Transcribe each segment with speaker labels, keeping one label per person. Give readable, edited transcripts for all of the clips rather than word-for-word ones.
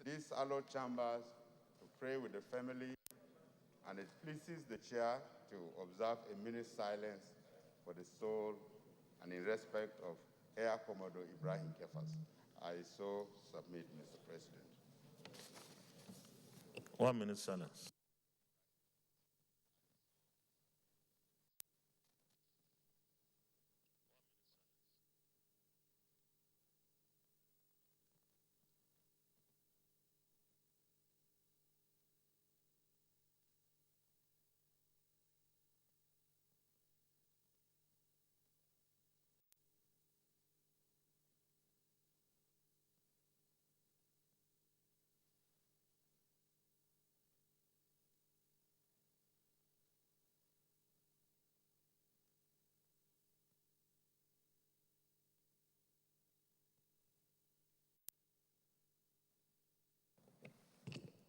Speaker 1: these hallowed chambers to pray with the family, and it pleases the chair to observe a minute's silence for the soul and in respect of Air Commodore Ibrahim Kefas. I so submit, Mr. President.
Speaker 2: 1 minute silence.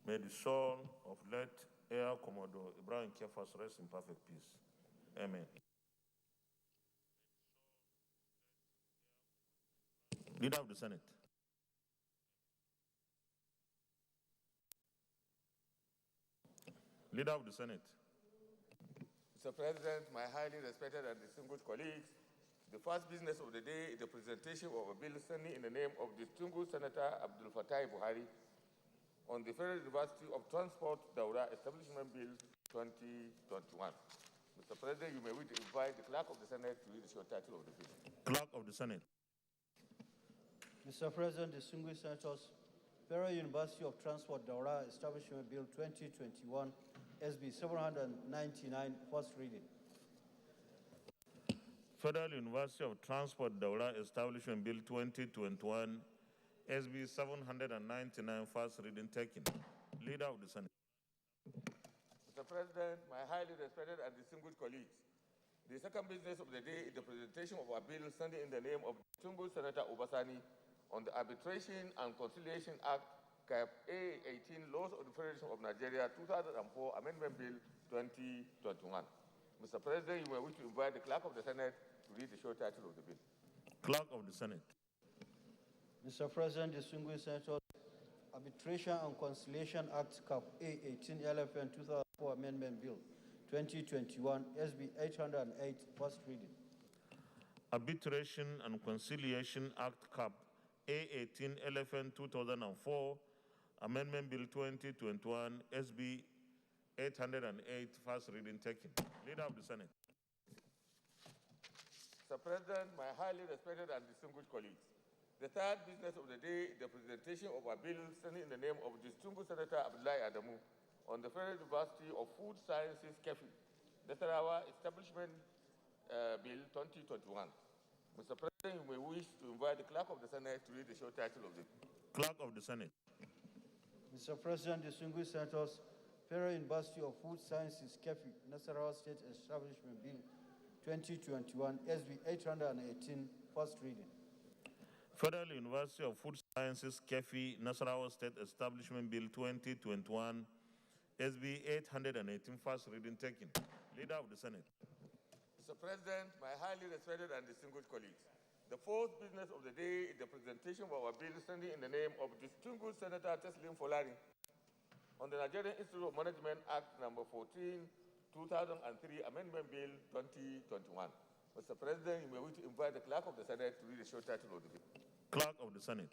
Speaker 2: May the soul of late Air Commodore Ibrahim Kefas rest in perfect peace. Amen. Leader of the Senate. Leader of the Senate.
Speaker 1: Mr. President, my highly respected and distinguished colleagues, the first business of the day is the presentation of a bill standing in the name of distinguished Senator Abdul Fattah Buhari on the Federal University of Transport Daura Establishment Bill 2021. Mr. President, you may wish to invite the Clerk of the Senate to read the short title of the bill.
Speaker 2: Clerk of the Senate.
Speaker 3: Mr. President, distinguished senators, Federal University of Transport Daura Establishment Bill 2021, SB 799, first reading.
Speaker 2: Federal University of Transport Daura Establishment Bill 2021, SB 799, first reading taken. Leader of the Senate.
Speaker 1: Mr. President, my highly respected and distinguished colleagues, the second business of the day is the presentation of a bill standing in the name of distinguished Senator Obasani on the Arbitration and Conciliation Act, Cap A18, Laws of the Federation of Nigeria 2004, Amendment Bill 2021. Mr. President, you may wish to invite the Clerk of the Senate to read the short title of the bill.
Speaker 2: Clerk of the Senate.
Speaker 3: Mr. President, distinguished senators, Arbitration and Conciliation Act, Cap A18, LFN 2004 Amendment Bill 2021, SB 808, first reading.
Speaker 2: Arbitration and Conciliation Act, Cap A18, LFN 2004 Amendment Bill 2021, SB 808, first reading taken. Leader of the Senate.
Speaker 1: Mr. President, my highly respected and distinguished colleagues, the third business of the day is the presentation of a bill standing in the name of distinguished Senator Abdullahi Adamu on the Federal University of Food Sciences, KEFI, Nasarawa Establishment Bill 2021. Mr. President, you may wish to invite the Clerk of the Senate to read the short title of the bill.
Speaker 2: Clerk of the Senate.
Speaker 3: Mr. President, distinguished senators, Federal University of Food Sciences, KEFI, Nasarawa State Establishment Bill 2021, SB 818, first reading.
Speaker 2: Federal University of Food Sciences, KEFI, Nasarawa State Establishment Bill 2021, SB 818, first reading taken. Leader of the Senate.
Speaker 1: Mr. President, my highly respected and distinguished colleagues, the fourth business of the day is the presentation of our bill standing in the name of distinguished Senator Teslim Folari on the Nigerian Institute of Management Act number 14, 2003, Amendment Bill 2021. Mr. President, you may wish to invite the Clerk of the Senate to read the short title of the bill.
Speaker 2: Clerk of the Senate.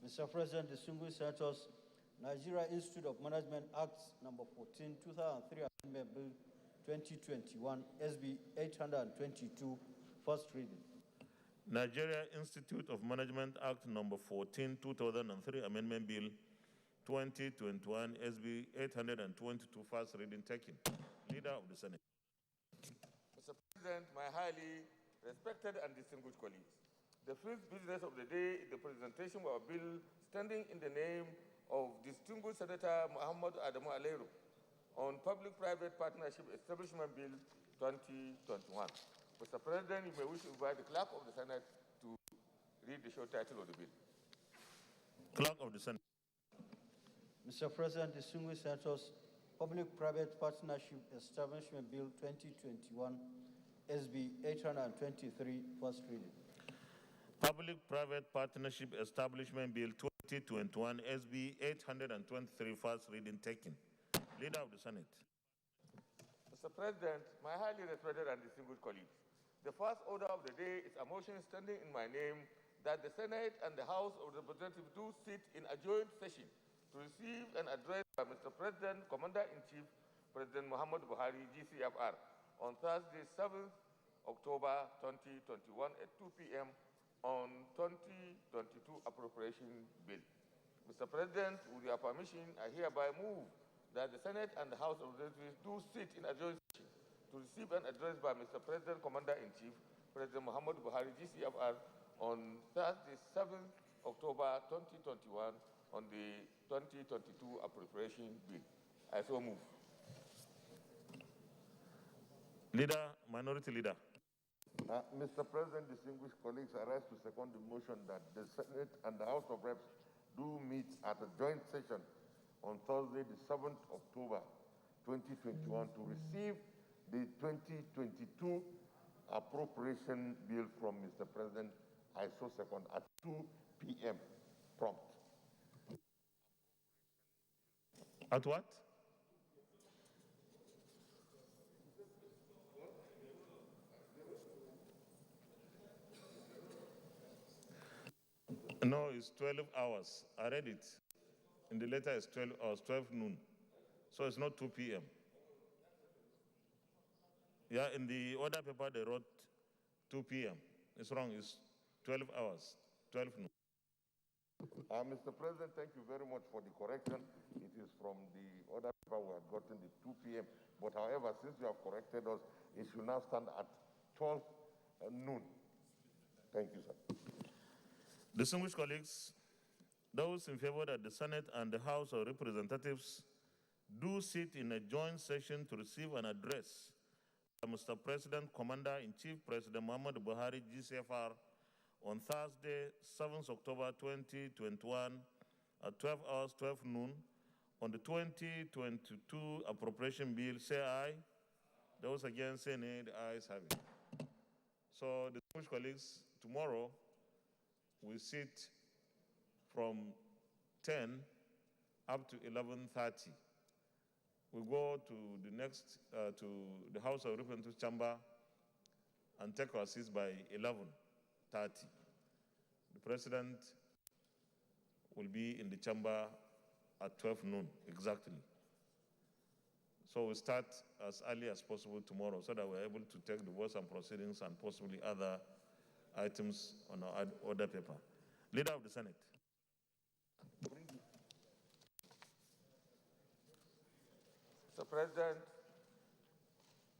Speaker 3: Mr. President, distinguished senators, Nigeria Institute of Management Act number 14, 2003, Amendment Bill 2021, SB 822, first reading.
Speaker 2: Nigeria Institute of Management Act number 14, 2003, Amendment Bill 2021, SB 822, first reading taken. Leader of the Senate.
Speaker 1: Mr. President, my highly respected and distinguished colleagues, the fifth business of the day is the presentation of a bill standing in the name of distinguished Senator Muhammad Adamu Alero on Public-Private Partnership Establishment Bill 2021. Mr. President, you may wish to invite the Clerk of the Senate to read the short title of the bill.
Speaker 2: Clerk of the Senate.
Speaker 3: Mr. President, distinguished senators, Public-Private Partnership Establishment Bill 2021, SB 823, first reading.
Speaker 2: Public-Private Partnership Establishment Bill 2021 SB 823 first reading taken. Leader of the Senate.
Speaker 1: Mr. President, my highly respected and distinguished colleagues, the first order of the day is a motion standing in my name that the Senate and the House of Representatives do sit in a joint session to receive an address by Mr. President, Commander-in-Chief, President Muhammad Buhari, GCFR, on Thursday, 7th October 2021 at 2 p.m. on 2022 appropriation bill. Mr. President, with your permission, I hereby move that the Senate and the House of Representatives do sit in a joint session to receive an address by Mr. President, Commander-in-Chief, President Muhammad Buhari, GCFR, on Thursday, 7th October 2021 on the 2022 appropriation bill. I so move.
Speaker 2: Leader, Minority Leader.
Speaker 4: Mr. President, distinguished colleagues, I rise to second the motion that the Senate and the House of Reps do meet at a joint session on Thursday, the 7th October 2021 to receive the 2022 appropriation bill from Mr. President. I so second at 2 p.m. prompt.
Speaker 2: At what? No, it's 12 hours. I read it. In the letter, it's 12 hours, 12 noon. So it's not 2 p.m. Yeah, in the order paper, they wrote 2 p.m. It's wrong. It's 12 hours, 12 noon.
Speaker 4: Mr. President, thank you very much for the correction. It is from the order paper we had gotten the 2 p.m. But however, since you have corrected us, it should now stand at 12 noon. Thank you, sir.
Speaker 2: Distinguished colleagues, those in favor that the Senate and the House of Representatives do sit in a joint session to receive an address by Mr. President, Commander-in-Chief, President Muhammad Buhari, GCFR, on Thursday, 7th October 2021 at 12 hours, 12 noon, on the 2022 appropriation bill, say aye. Those against, say nay. The ayes have it. So, distinguished colleagues, tomorrow we sit from 10 up to 11:30. We go to the next, to the House of Representatives chamber and take our seats by 11:30. The President will be in the chamber at 12 noon, exactly. So we start as early as possible tomorrow so that we're able to take the votes and proceedings and possibly other items on our order paper. Leader of the Senate.
Speaker 1: Mr. President,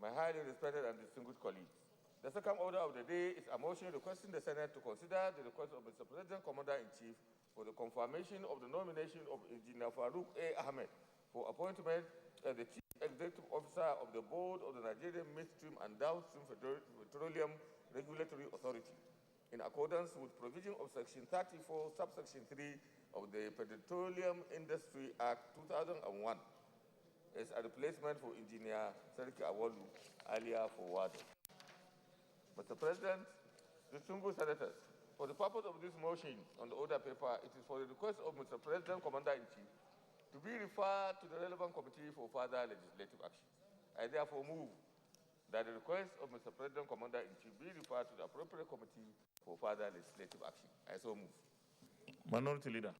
Speaker 1: my highly respected and distinguished colleagues, the second order of the day is a motion requesting the Senate to consider the request of Mr. President, Commander-in-Chief, for the confirmation of the nomination of Engineer Farouk A. Ahmed for appointment as the Chief Executive Officer of the Board of the Nigerian Midstream and Downstream Petroleum Regulatory Authority, in accordance with provision of Section 34, subsection 3 of the Petroleum Industry Act 2001, as a replacement for Engineer Seriki Awolu, earlier forwarded. Mr. President, distinguished senators, for the purpose of this motion on the order paper, it is for the request of Mr. President, Commander-in-Chief, to be referred to the relevant committee for further legislative action. I therefore move that the request of Mr. President, Commander-in-Chief, be referred to the appropriate committee for further legislative action. I so move.
Speaker 2: Minority Leader.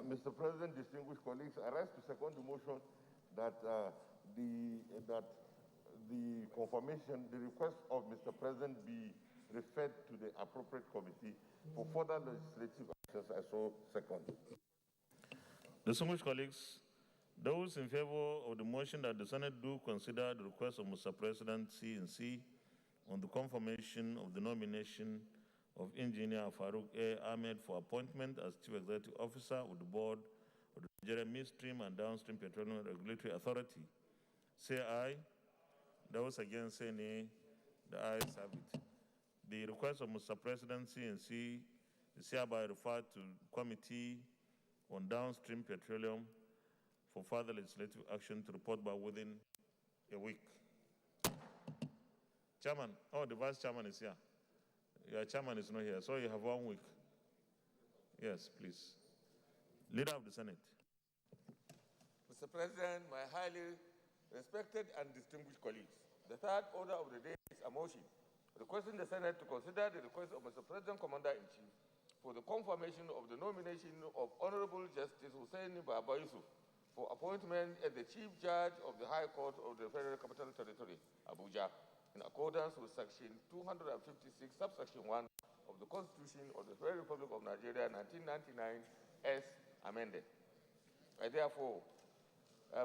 Speaker 4: Mr. President, distinguished colleagues, I rise to second the motion that the confirmation, the request of Mr. President be referred to the appropriate committee for further legislative actions. I so second.
Speaker 2: Distinguished colleagues, those in favor of the motion that the Senate do consider the request of Mr. President C&C on the confirmation of the nomination of Engineer Farouk A. Ahmed for appointment as Chief Executive Officer of the Board of the Nigerian Midstream and Downstream Petroleum Regulatory Authority, say aye. Those against, say nay. The ayes have it. The request of Mr. President C&C is hereby referred to Committee on Downstream Petroleum for further legislative action to report by within a week. Chairman, oh, the Vice Chairman is here. Your Chairman is not here, so you have 1 week. Yes, please. Leader of the Senate.
Speaker 1: Mr. President, my highly respected and distinguished colleagues, the third order of the day is a motion requesting the Senate to consider the request of Mr. President Commander-in-Chief for the confirmation of the nomination of Honorable Justice Hussein Baba Yusuf for appointment as the Chief Judge of the High Court of the Federal Capital Territory, Abuja, in accordance with Section 256, subsection 1 of the Constitution of the Federal Republic of Nigeria, 1999, as amended. I therefore,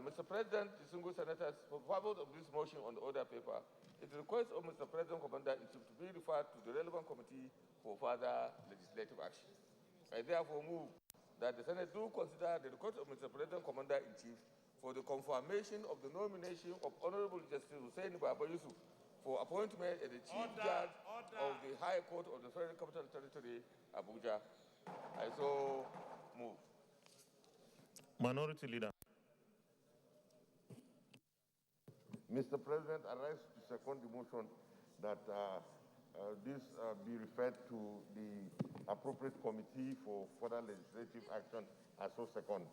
Speaker 1: Mr. President, distinguished senators, for purpose of this motion on the order paper, it requests of Mr. President Commander-in-Chief to be referred to the relevant committee for further legislative action. I therefore move that the Senate do consider the request of Mr. President Commander-in-Chief for the confirmation of the nomination of Honorable Justice Hussein Baba Yusuf for appointment as the Chief Judge of the High Court of the Federal Capital Territory, Abuja. I so move.
Speaker 2: Minority Leader.
Speaker 4: Mr. President, I rise to second the motion that this be referred to the appropriate committee for further legislative action. I so second.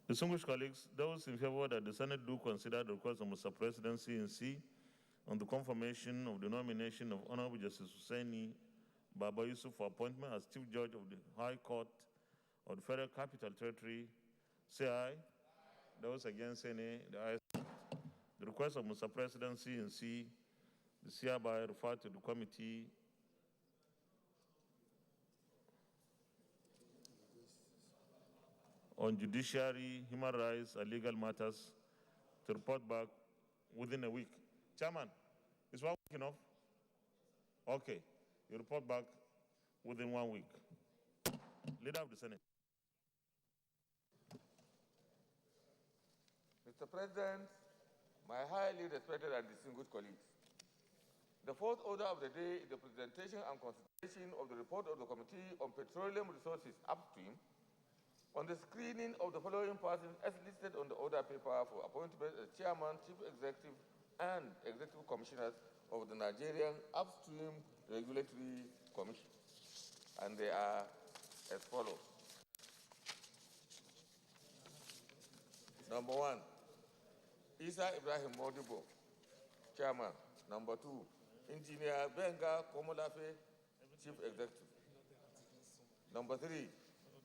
Speaker 2: Distinguished colleagues, those in favor that the Senate do consider the request of Mr. President CNC on the confirmation of the nomination of Honorable Justice Hussein Baba Yusuf for appointment as Chief Judge of the High Court of the Federal Capital Territory, say aye. Those against, say nay. The ayes. The request of Mr. President CNC is hereby referred to the Committee on Judiciary, Human Rights, and Legal Matters to report back within a week. Chairman, is 1 week enough? Okay, you report back within 1 week. Leader of the Senate.
Speaker 1: Mr. President, my highly respected and distinguished colleagues, the fourth order of the day is the presentation and consideration of the report of the Committee on Petroleum Resources upstream on the screening of the following persons as listed on the order paper for appointment as Chairman, Chief Executive, and Executive Commissioners of the Nigerian Upstream Regulatory Commission. And they are as follows. Number 1, Isa Ibrahim Modibo, Chairman. Number 2, Engineer Benga Komolafe, Chief Executive. Number 3,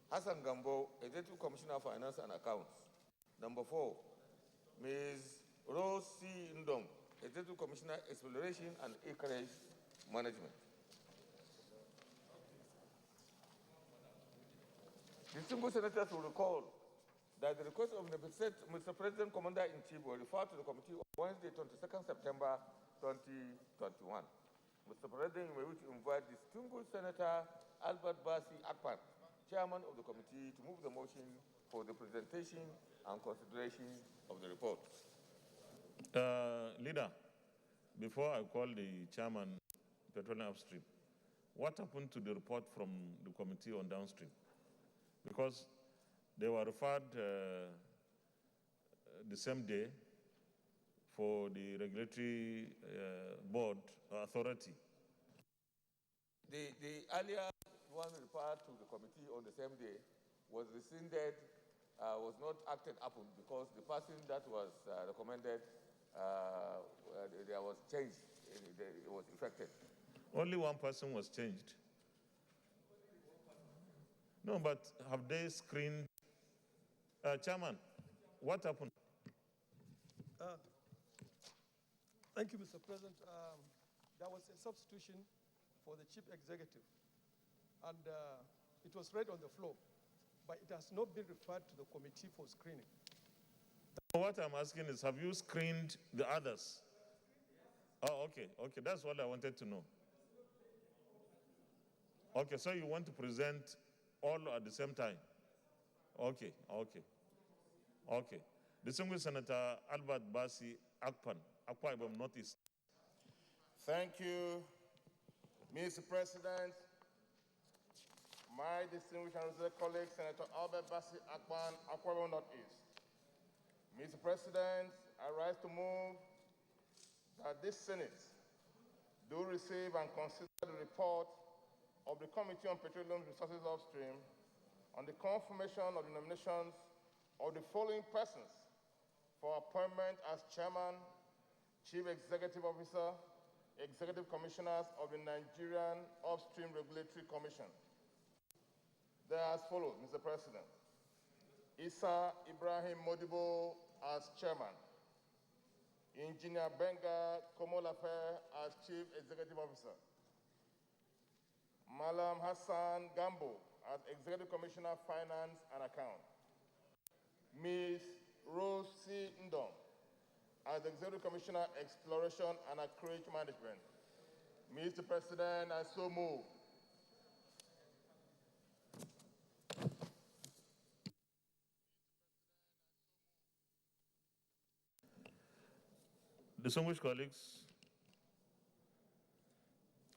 Speaker 1: Hassan Gambo, Executive Commissioner of Finance and Accounts. Number 4, Ms. Rose C. Ndong, Executive Commissioner, Exploration and Acreage Management. Distinguished senators will recall that the request of Mr. President Commander-in-Chief was referred to the committee on Wednesday, 22nd September 2021. Mr. President, you may wish to invite distinguished Senator Albert Basi Akpan, Chairman of the committee, to move the motion for the presentation and consideration of the report.
Speaker 2: Leader, before I call the Chairman, Petroleum Upstream, what happened to the report from the Committee on Downstream? Because they were referred the same day for the regulatory board authority.
Speaker 1: The earlier one referred to the committee on the same day was rescinded, was not acted upon because the person that was recommended, there was change, it was effected.
Speaker 2: Only one person was changed. No, but have they screened? Chairman, what happened?
Speaker 5: Thank you, Mr. President. There was a substitution for the chief executive, and it was read on the floor, but it has not been referred to the committee for screening.
Speaker 2: What I'm asking is, have you screened the others? Oh, okay, that's what I wanted to know. Okay, so you want to present all at the same time? Okay. Distinguished Senator Albert Basi Akpan, Akwa Ibom Northeast.
Speaker 6: Thank you, Mr. President. My distinguished and respected colleague, Senator Albert Basi Akpan, Akwa Ibom Northeast. Mr. President, I rise to move that this Senate do receive and consider the report of the Committee on Petroleum Resources Upstream on the confirmation of the nominations of the following persons for appointment as Chairman, Chief Executive Officer, Executive Commissioners of the Nigerian Upstream Regulatory Commission. They are as follows, Mr. President. Isa Ibrahim Modibo as Chairman. Engineer Benga Komolafe as Chief Executive Officer. Malam Hassan Gambo as Executive Commissioner, Finance and Account. Ms. Rose C. Ndong as Executive Commissioner, Exploration and Acreage Management. Mr. President, I so move.
Speaker 2: Distinguished colleagues,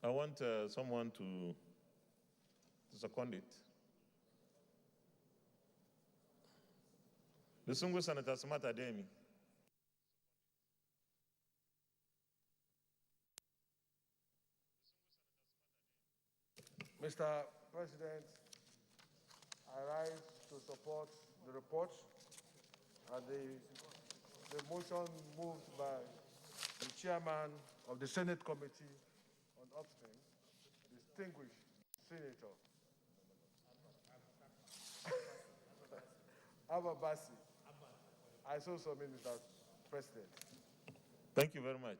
Speaker 2: I want someone to second it. Distinguished Senator Smart Ademi.
Speaker 7: Mr. President, I rise to support the report and the motion moved by the chairman of the Senate Committee on Upstream, distinguished Senator Abba Bassi. I so submit, Mr. President.
Speaker 2: Thank you very much.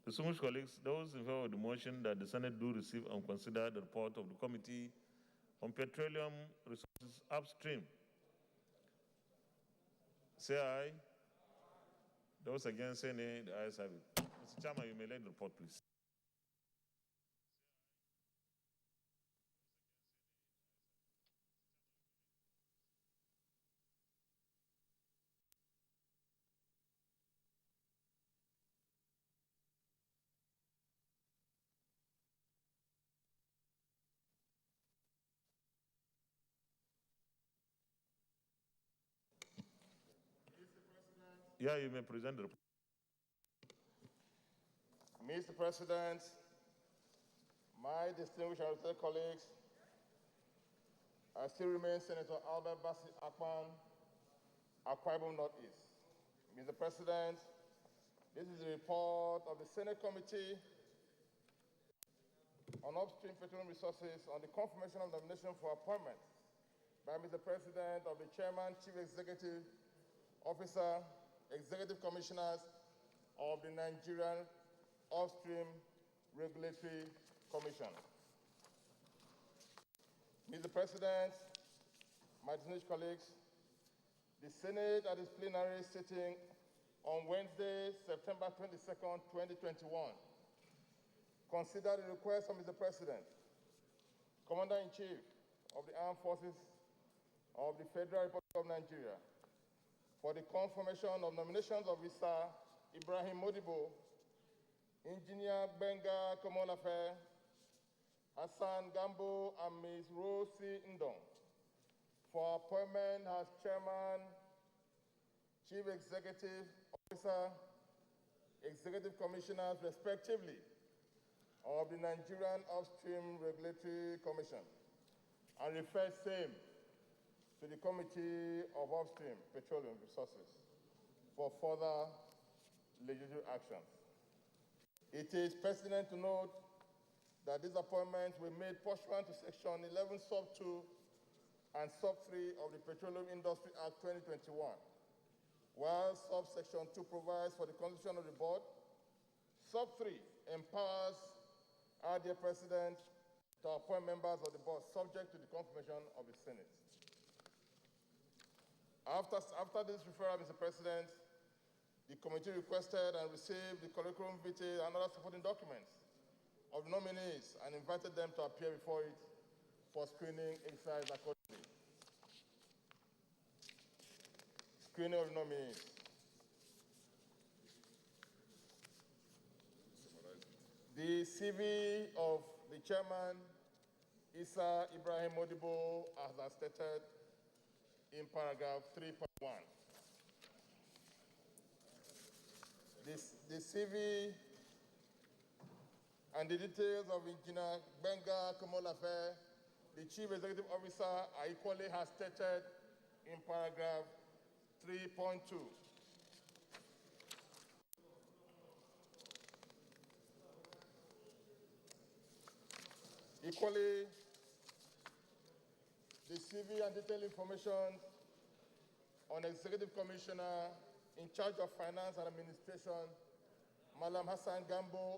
Speaker 2: Distinguished colleagues, those in favor of the motion that the Senate do receive and consider the report of the Committee on Petroleum Resources Upstream, say aye. Those against, say nay. The ayes have it. Mr. Chairman, you may lead the report, please. Yeah, you may present the report.
Speaker 6: Mr. President, my distinguished and respected colleagues, I still remain Senator Albert Bassi Akpan, Akwa Ibom Northeast. Mr. President, this is the report of the Senate Committee on Upstream Petroleum Resources on the confirmation of nomination for appointment by Mr. President of the Chairman, Chief Executive Officer, Executive Commissioners of the Nigerian Upstream Regulatory Commission. Mr. President, my distinguished colleagues, the Senate at its plenary sitting on Wednesday, September 22nd, 2021, considered the request of Mr. President, Commander-in-Chief of the Armed Forces of the Federal Republic of Nigeria, for the confirmation of nominations of Mr. Ibrahim Modibo, Engineer Benga Komolafe, Hassan Gambo, and Ms. Rosie Ndong for appointment as Chairman, Chief Executive Officer, Executive Commissioners, respectively, of the Nigerian Upstream Regulatory Commission, and refer same to the Committee of Upstream Petroleum Resources for further legislative actions. It is pertinent to note that these appointments were made pursuant to Section 11 Sub 2 and Sub 3 of the Petroleum Industry Act 2021, while Subsection 2 provides for the constitution of the board. Sub 3 empowers our dear President to appoint members of the board subject to the confirmation of the Senate. After this referral, Mr. President, the committee requested and received the curriculum vitae and other supporting documents of the nominees and invited them to appear before it for screening exercise accordingly. Screening of the nominees. The CV of the chairman, Isa Ibrahim Modibo, as stated in paragraph 3.1. The CV and the details of Engineer Benga Komolafe, the Chief Executive Officer, are equally as stated in paragraph 3.2. Equally, the CV and detailed information on Executive Commissioner in charge of Finance and Administration, Malam Hassan Gambo,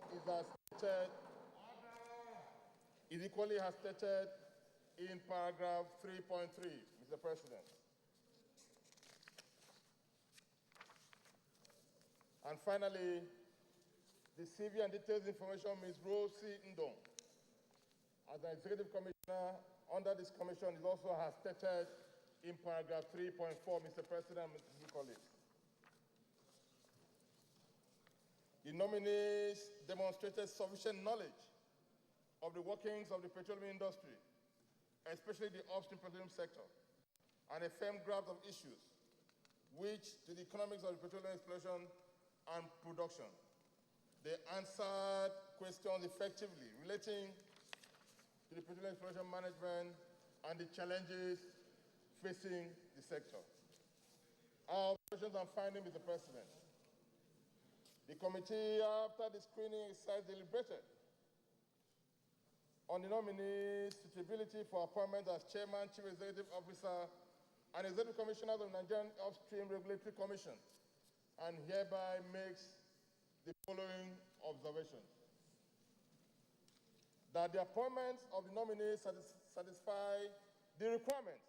Speaker 6: is equally as stated in paragraph 3.3, Mr. President. And finally, the CV and details information Ms. Rosie Ndong, as an Executive Commissioner under this commission, is also as stated in paragraph 3.4, Mr. President, Mr. colleagues. The nominees demonstrated sufficient knowledge of the workings of the petroleum industry, especially the upstream petroleum sector, and a firm grasp of issues which, to the economics of the petroleum exploration and production, they answered questions effectively relating to the petroleum exploration management and the challenges facing the sector. Our observations and findings, Mr. President. The committee, after the screening exercise, deliberated on the nominees' suitability for appointment as Chairman, Chief Executive Officer, and Executive Commissioners of Nigerian Upstream Regulatory Commission, and hereby makes the following observations. That the appointments of the nominees satisfy the requirements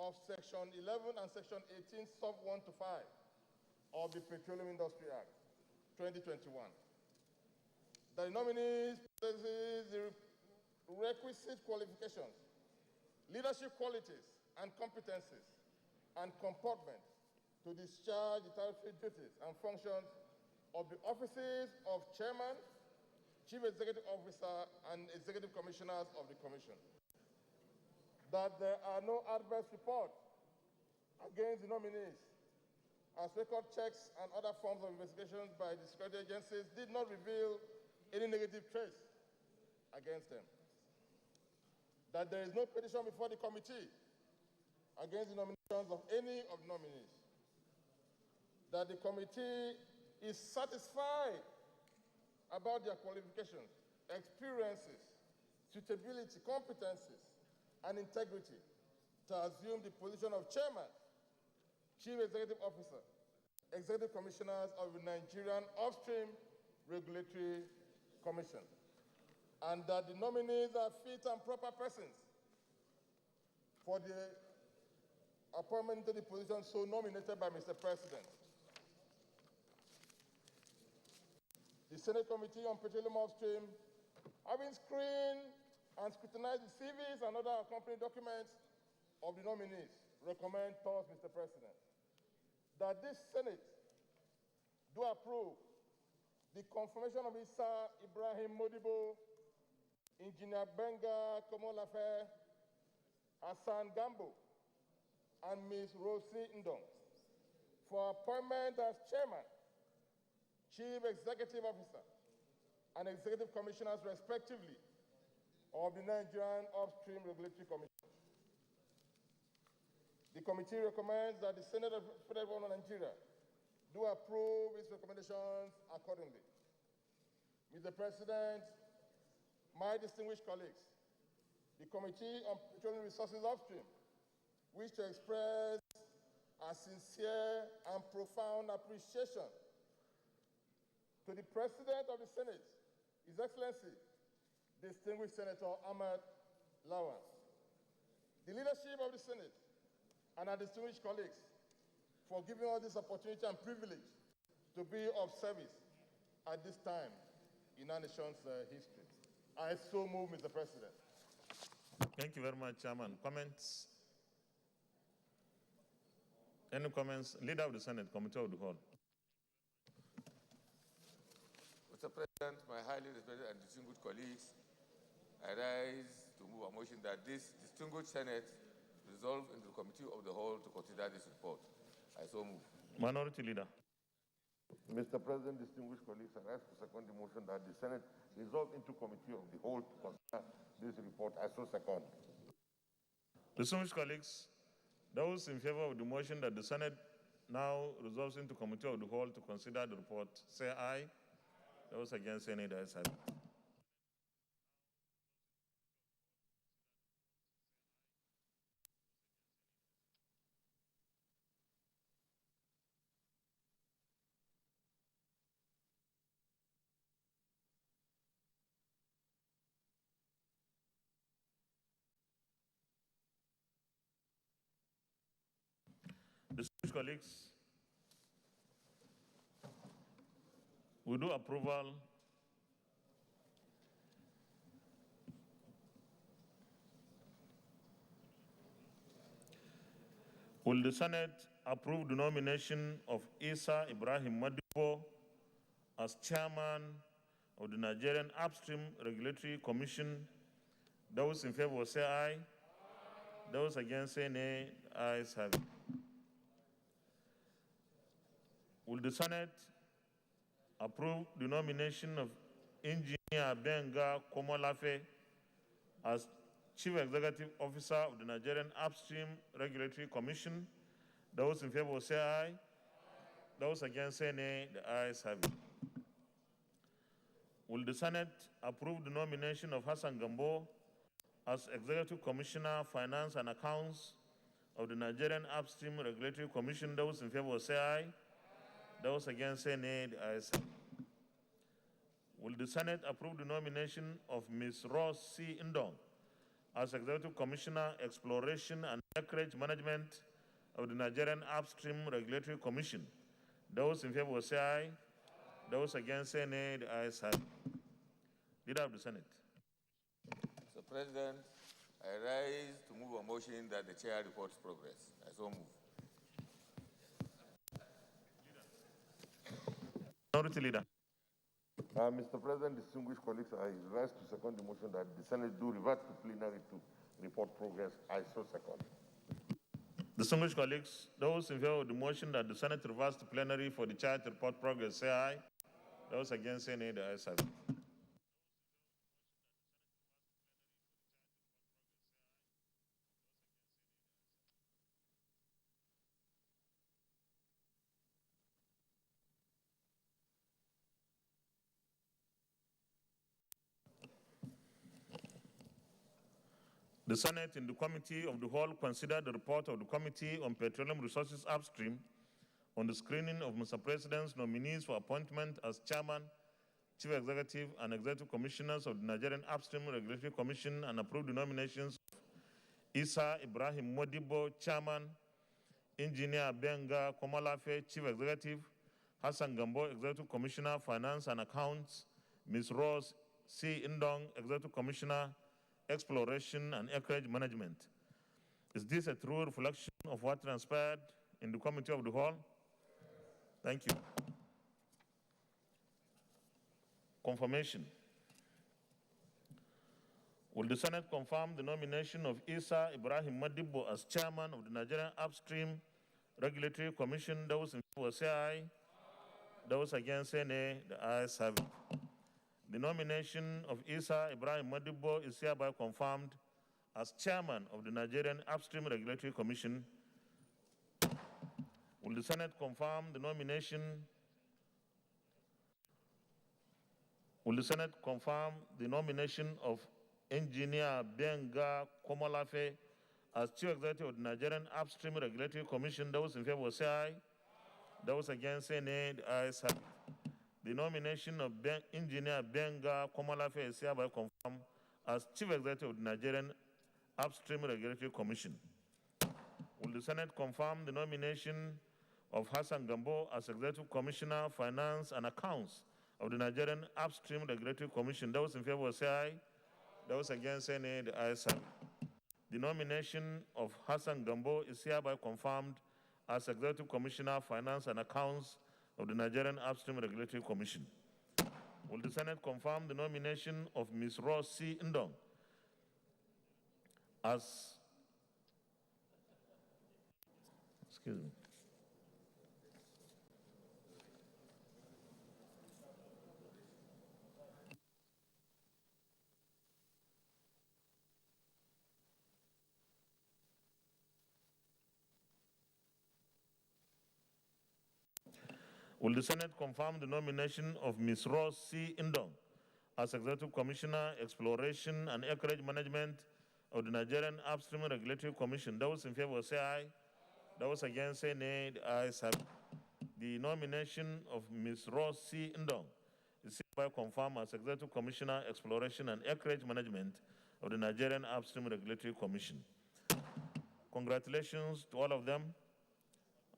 Speaker 6: of Section 11 and Section 18, Sub 1 to 5 of the Petroleum Industry Act, 2021. That the nominees possess the requisite qualifications, leadership qualities, and competencies, and comportment to discharge the statutory duties and functions of the offices of Chairman, Chief Executive Officer, and Executive Commissioners of the Commission. That there are no adverse reports against the nominees, as record checks and other forms of investigations by the security agencies did not reveal any negative trace against them. That there is no petition before the committee against the nominations of any of the nominees. That the committee is satisfied about their qualifications, experiences, suitability, competencies, and integrity to assume the position of Chairman, Chief Executive Officer, Executive Commissioners of the Nigerian Upstream Regulatory Commission, and that the nominees are fit and proper persons for the appointment to the position so nominated by Mr. President. The Senate Committee on Petroleum Upstream, having screened and scrutinized the CVs and other accompanying documents of the nominees, recommend to us, Mr. President, that this Senate do approve the confirmation of Issa Ibrahim Modibo, Engineer Benga Komolafe, Hassan Gambo, and Ms. Rosie Ndong for appointment as Chairman, Chief Executive Officer, and Executive Commissioners, respectively, of the Nigerian Upstream Regulatory Commission. The committee recommends that the Senate of the Federal Republic of Nigeria do approve its recommendations accordingly. Mr. President, my distinguished colleagues, the Committee on Petroleum Resources Upstream wish to express a sincere and profound appreciation to the President of the Senate, His Excellency, distinguished Senator Ahmed Lawan, the leadership of the Senate, and our distinguished colleagues for giving us this opportunity and privilege to be of service at this time in our nation's history. I so move, Mr. President.
Speaker 2: Thank you very much, Chairman. Comments? Any comments? Leader of the Senate, Committee of the Whole.
Speaker 1: Mr. President, my highly respected and distinguished colleagues, I rise to move a motion that this distinguished Senate resolve into the Committee of the Whole to consider this report. I so move.
Speaker 2: Minority Leader.
Speaker 4: Mr. President, distinguished colleagues, I rise to second the motion that the Senate resolve into committee of the whole to consider this report. I so second.
Speaker 2: Distinguished colleagues, those in favor of the motion that the Senate now resolves into committee of the whole to consider the report, say aye. Those against, say nay. The ayes have it. Distinguished colleagues, we do approval will the Senate approve the nomination of Isa Ibrahim Madibo as chairman of the Nigerian Upstream Regulatory Commission? Those in favor say aye. Those against say nay. The ayes have it. Will the Senate approve the nomination of Engineer Benga Komolafe as Chief Executive Officer of the Nigerian Upstream Regulatory Commission? Those in favor say aye. Those against say nay. The ayes have it. Will the Senate approve the nomination of Hassan Gambo as Executive Commissioner, Finance and Accounts of the Nigerian Upstream Regulatory Commission? Those in favor say aye. Those against say nay. The ayes have it. Will the Senate approve the nomination of Ms. Ross C. Indong as Executive Commissioner, Exploration and Acreage Management of the Nigerian Upstream Regulatory Commission? Those in favor say aye. Those against say nay. The ayes have it. Leader of the Senate.
Speaker 1: Mr. President, I rise to move a motion that the chair reports progress. I so move.
Speaker 2: Minority Leader.
Speaker 4: Mr. President, distinguished colleagues, I rise to second the motion that the Senate do revert to plenary to report progress. I so second.
Speaker 2: Distinguished colleagues, those in favor of the motion that the Senate reverts to plenary for the chair to report progress, say aye. Those against, say nay. The ayes have it. The Senate, in the Committee of the Whole, considered the report of the Committee on Petroleum Resources Upstream on the screening of Mr. President's nominees for appointment as Chairman, Chief Executive, and Executive Commissioners of the Nigerian Upstream Regulatory Commission and approved the nominations of Isa Ibrahim Modibo, Chairman, Engineer Benga Komalafe, Chief Executive, Hassan Gambo, Executive Commissioner, Finance and Accounts, Ms. Rose C. Indong, Executive Commissioner, Exploration and Acreage Management. Is this a true reflection of what transpired in the Committee of the Whole? Thank you. Confirmation. Will the Senate confirm the nomination of Isa Ibrahim Madibo as Chairman of the Nigerian Upstream Regulatory Commission? Those in favor say aye. Those against say nay. The ayes have it. The nomination of Isa Ibrahim Madibo is hereby confirmed as Chairman of the Nigerian Upstream Regulatory Commission. Will the Senate confirm the nomination? Will the Senate confirm the nomination of Engineer Benga Komolafe as Chief Executive of the Nigerian Upstream Regulatory Commission? Those in favor say aye. Those against say nay. The ayes have it. The nomination of Engineer Benga Komalafe is hereby confirmed as Chief Executive of the Nigerian Upstream Regulatory Commission. Will the Senate confirm the nomination of Hassan Gambo as Executive Commissioner, Finance and Accounts of the Nigerian Upstream Regulatory Commission? Those in favor say aye. Those against say nay. The ayes have it. The nomination of Hassan Gambo is hereby confirmed as Executive Commissioner, Finance and Accounts of the Nigerian Upstream Regulatory Commission. Will the Senate confirm the nomination of Ms. Ross C. Indong as, Will the Senate confirm the nomination of Ms. Rose C. Indong as Executive Commissioner, Exploration and Acreage Management of the Nigerian Upstream Regulatory Commission? Those in favor say aye. Those against say nay. The ayes have it. The nomination of Ms. Rose C. Indong is hereby confirmed as Executive Commissioner, Exploration and Acreage Management of the Nigerian Upstream Regulatory Commission. Congratulations to all of them.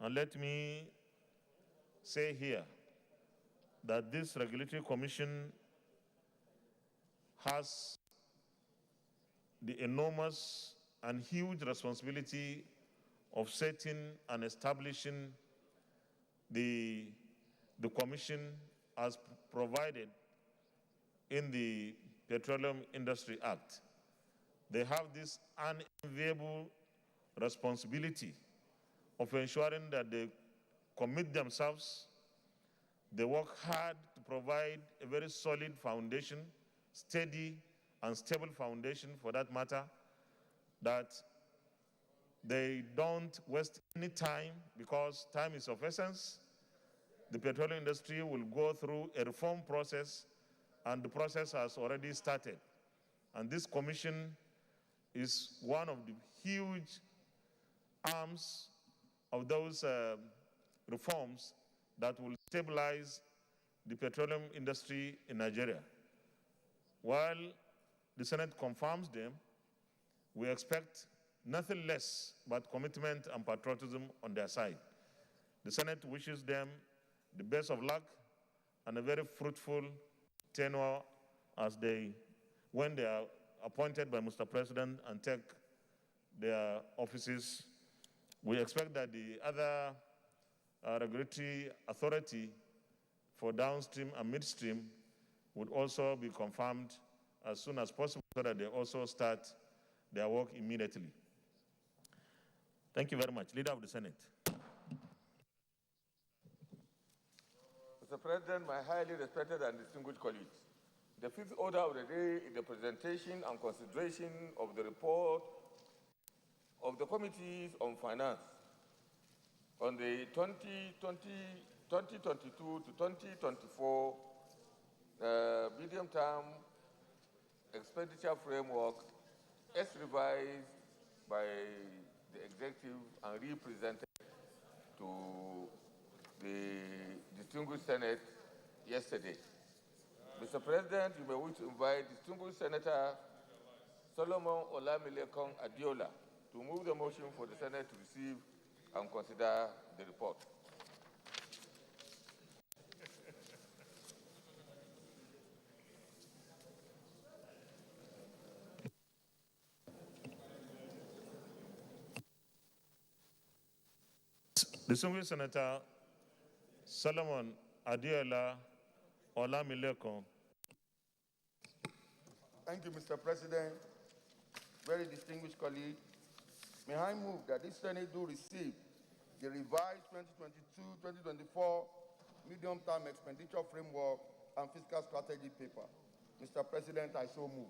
Speaker 2: And let me say here that this regulatory commission has the enormous and huge responsibility of setting and establishing the commission as provided in the Petroleum Industry Act. They have this unenviable responsibility of ensuring that they commit themselves, they work hard to provide a very solid foundation, steady and stable foundation for that matter, that they don't waste any time because time is of essence. The petroleum industry will go through a reform process, and the process has already started. And this commission is one of the huge arms of those reforms that will stabilize the petroleum industry in Nigeria. While the Senate confirms them, we expect nothing less but commitment and patriotism on their side. The Senate wishes them the best of luck and a very fruitful tenure when they are appointed by Mr. President and take their offices. We expect that the other regulatory authority for downstream and midstream would also be confirmed as soon as possible so that they also start their work immediately. Thank you very much. Leader of the Senate.
Speaker 1: Mr. President, my highly respected and distinguished colleagues, the fifth order of the day is the presentation and consideration of the report of the Committees on Finance on the 2022 to 2024 medium-term expenditure framework as revised by the executive and represented to the distinguished Senate yesterday. Mr. President, you may wish to invite distinguished Senator Solomon Olamilekong Adiola to move the motion for the Senate to receive and consider the report.
Speaker 2: Distinguished Senator Solomon Adiola Olamilekong.
Speaker 6: Thank you, Mr. President. Very distinguished colleague, may I move that this Senate do receive the revised 2022-2024 medium-term expenditure framework and fiscal strategy paper. Mr. President, I so move.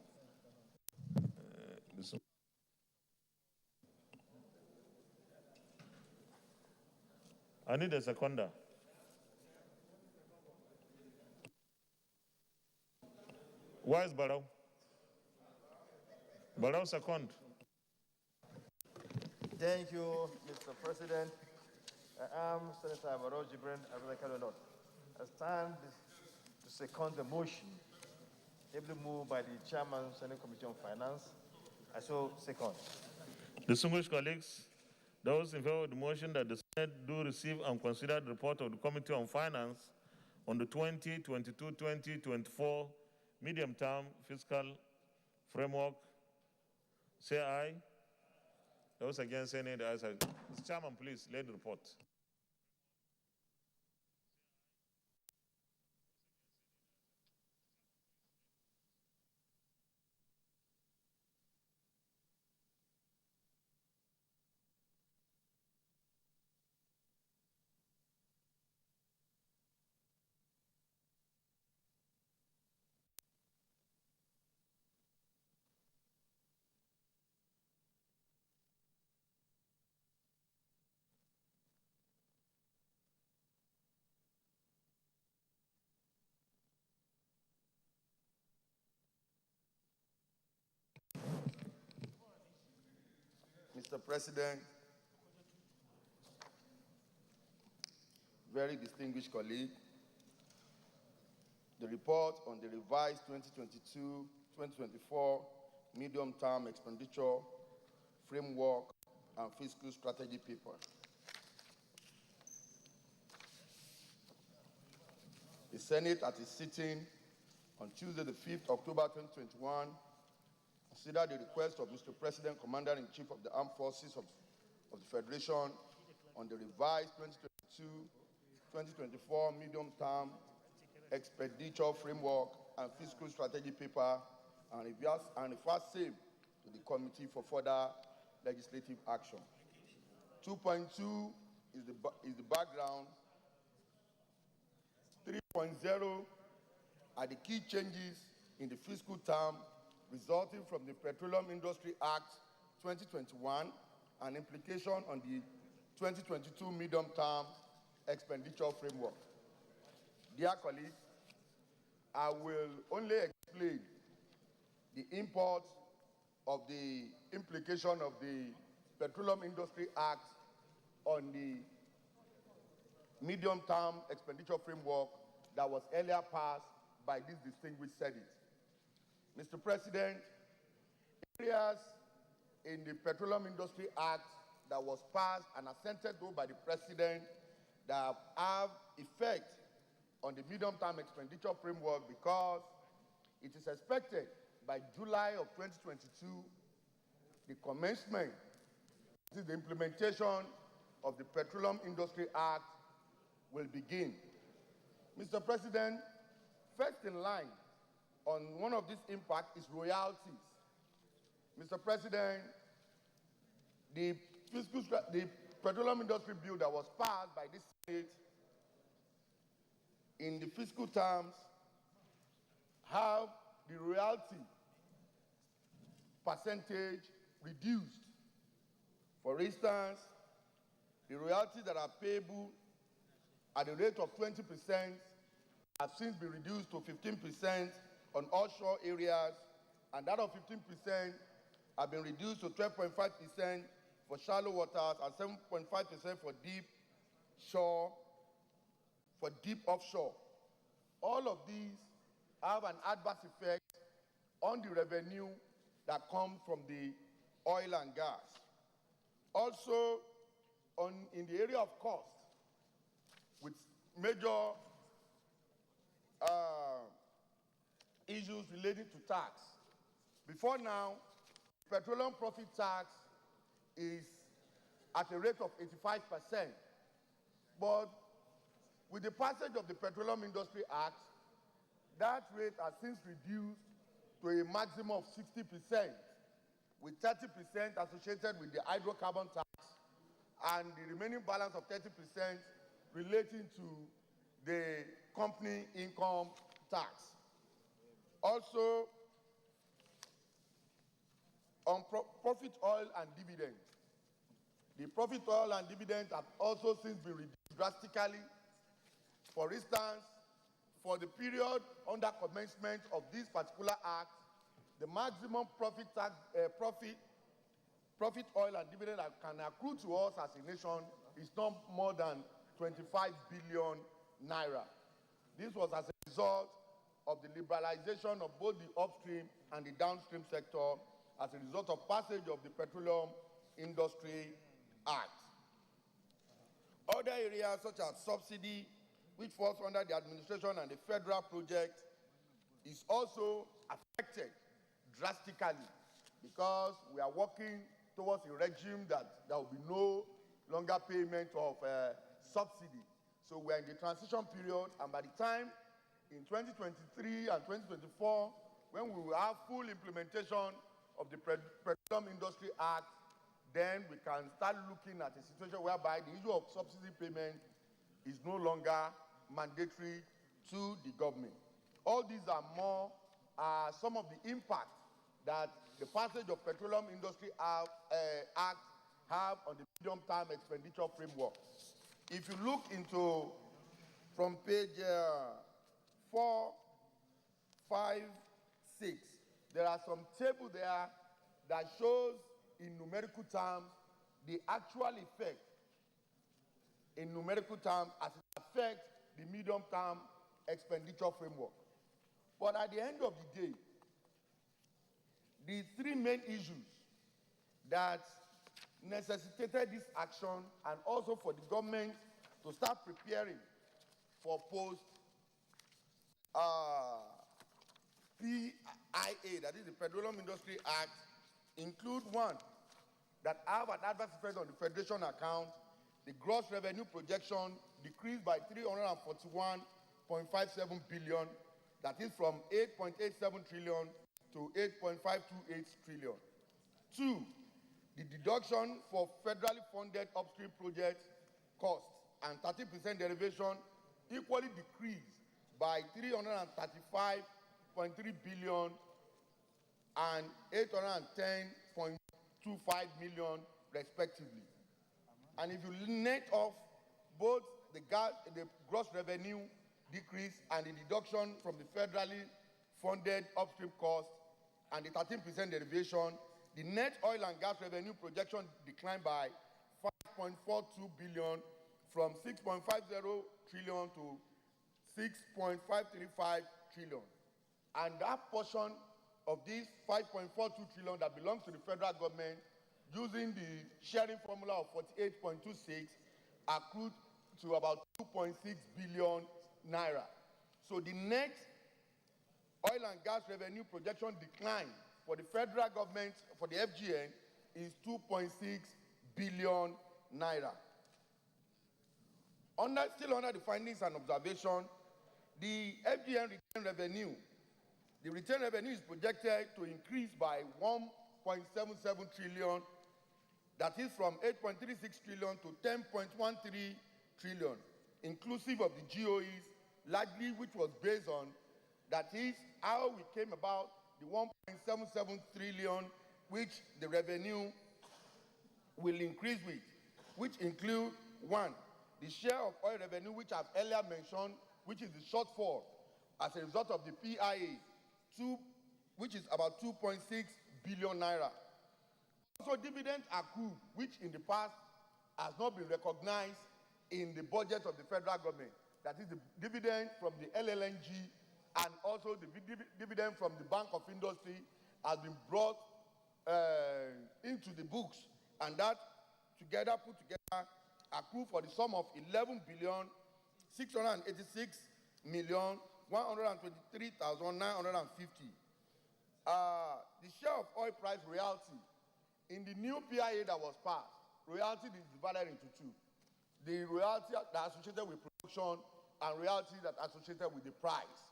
Speaker 2: I need a seconder. Where is Barrow? Barrow second.
Speaker 8: Thank you, Mr. President. I am Senator Barrow Jibrin Abdullah. I stand to second the motion, ably moved by the Chairman, Senate Committee on Finance. I so second.
Speaker 2: Distinguished colleagues, those in favor of the motion that the Senate do receive and consider the report of the Committee on Finance on the 2022-2024 medium-term fiscal framework, say aye. Those against say nay. The ayes have it. Mr. Chairman, please, lead the report.
Speaker 9: Mr. President, very distinguished colleague, the report on the revised 2022-2024 medium-term expenditure framework and fiscal strategy paper. The Senate, at its sitting on Tuesday, the 5th October 2021, considered the request of Mr. President, Commander-in-Chief of the Armed Forces of the Federation on the revised 2022-2024 medium-term expenditure framework and fiscal strategy paper and referred same to the committee for further legislative action. 2.2 is the background. 3.0 are the key changes in the fiscal term resulting from the Petroleum Industry Act 2021 and implication on the 2022 medium-term expenditure framework. Dear colleagues, I will only explain the import of the implication of the Petroleum Industry Act on the medium-term expenditure framework that was earlier passed by this distinguished Senate. Mr. President, areas in the Petroleum Industry Act that was passed and assented to by the President that have effect on the medium-term expenditure framework because it is expected by July of 2022, the commencement, this is the implementation of the Petroleum Industry Act will begin. Mr. President, first in line on one of these impacts is royalties. Mr. President, the Petroleum Industry Bill that was passed by this Senate in the fiscal terms have the royalty percentage reduced. For instance, the royalties that are payable at the rate of 20% have since been reduced to 15% on offshore areas, and that of 15% have been reduced to 12.5% for shallow waters and 7.5% for deep shore, for deep offshore. All of these have an adverse effect on the revenue that comes from the oil and gas. Also, in the area of cost, with major issues relating to tax. Before now, petroleum profit tax is at a rate of 85%. But with the passage of the Petroleum Industry Act, that rate has since reduced to a maximum of 60%, with 30% associated with the hydrocarbon tax and the remaining balance of 30% relating to the company income tax. Also, on profit oil and dividends. The profit oil and dividends have also since been reduced drastically. For instance, for the period under commencement of this particular act, the maximum profit oil and dividend that can accrue to us as a nation is not more than 25 billion naira. This was as a result of the liberalization of both the upstream and the downstream sector as a result of passage of the Petroleum Industry Act. Other areas such as subsidy, which falls under the administration and the federal project, is also affected drastically because we are working towards a regime that there will be no longer payment of subsidy. So we're in the transition period, and by the time in 2023 and 2024, when we will have full implementation of the Petroleum Industry Act, then we can start looking at a situation whereby the issue of subsidy payment is no longer mandatory to the government. All these are some of the impact that the passage of Petroleum Industry Act have on the medium-term expenditure framework. If you look into from page 4, 5, 6, there are some tables there that shows in numerical terms the actual effect in numerical terms as it affects the medium-term expenditure framework. But at the end of the day, the three main issues that necessitated this action and also for the government to start preparing for PIA, that is the Petroleum Industry Act, include one, that have an adverse effect on the Federation account. The gross revenue projection decreased by 341.57 billion, that is from 8.87 trillion to 8.528 trillion. Two, the deduction for federally funded upstream project costs and 30% derivation equally decreased by 335.3 billion and 810.25 million respectively. And if you net off both the gross revenue decrease and the deduction from the federally funded upstream costs and the 13% derivation, the net oil and gas revenue projection declined by 5.42 billion from 6.50 trillion to 6.535 trillion. And that portion of this 5.42 trillion that belongs to the federal government, using the sharing formula of 48.26, accrued to about 2.6 billion naira. So the net oil and gas revenue projection decline for the federal government, for the FGN, is 2.6 billion naira. Still under the findings and observation, the FGN return revenue, the return revenue is projected to increase by 1.77 trillion, that is from 8.36 trillion to 10.13 trillion, inclusive of the GOEs, largely which was based on, that is how we came about the 1.77 trillion which the revenue will increase with, which include, one, the share of oil revenue which I've earlier mentioned, which is the shortfall as a result of the PIA, which is about 2.6 billion naira. Also dividends accrued, which in the past has not been recognized in the budget of the federal government. That is the dividend from the LLNG and also the dividend from the Bank of Industry has been brought into the books, and that together, put together, accrue for the sum of 11,686,123,950. The share of oil price royalty in the new PIA that was passed, royalty is divided into two. The royalty that are associated with production and royalty that are associated with the price.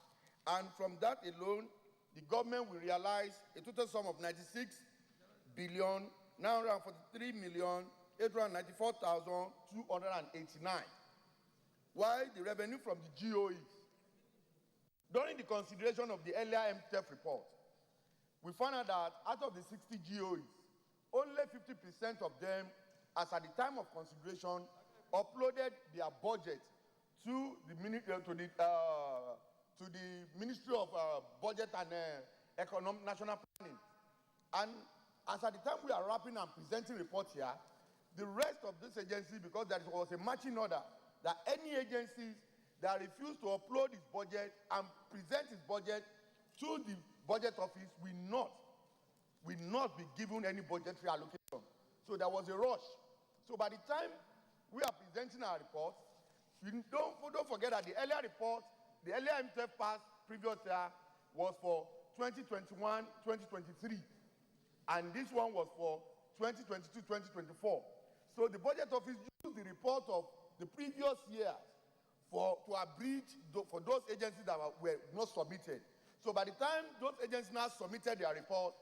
Speaker 9: And from that alone, the government will realize a total sum of 96,943,894,289. While the revenue from the GOEs, during the consideration of the earlier MTF report, we found out that out of the 60 GOEs, only 50% of them, as at the time of consideration, uploaded their budget to the Ministry of Budget and National Planning. And as at the time we are wrapping and presenting reports here, the rest of this agency, because there was a matching order, that any agencies that refuse to upload its budget and present its budget to the budget office will not be given any budgetary allocation. So there was a rush. So by the time we are presenting our report, don't forget that the earlier report, the earlier MTF passed previous year was for 2021-2023. And this one was for 2022-2024. So the budget office used the report of the previous year to abridge for those agencies that were not submitted. So by the time those agencies now submitted their report,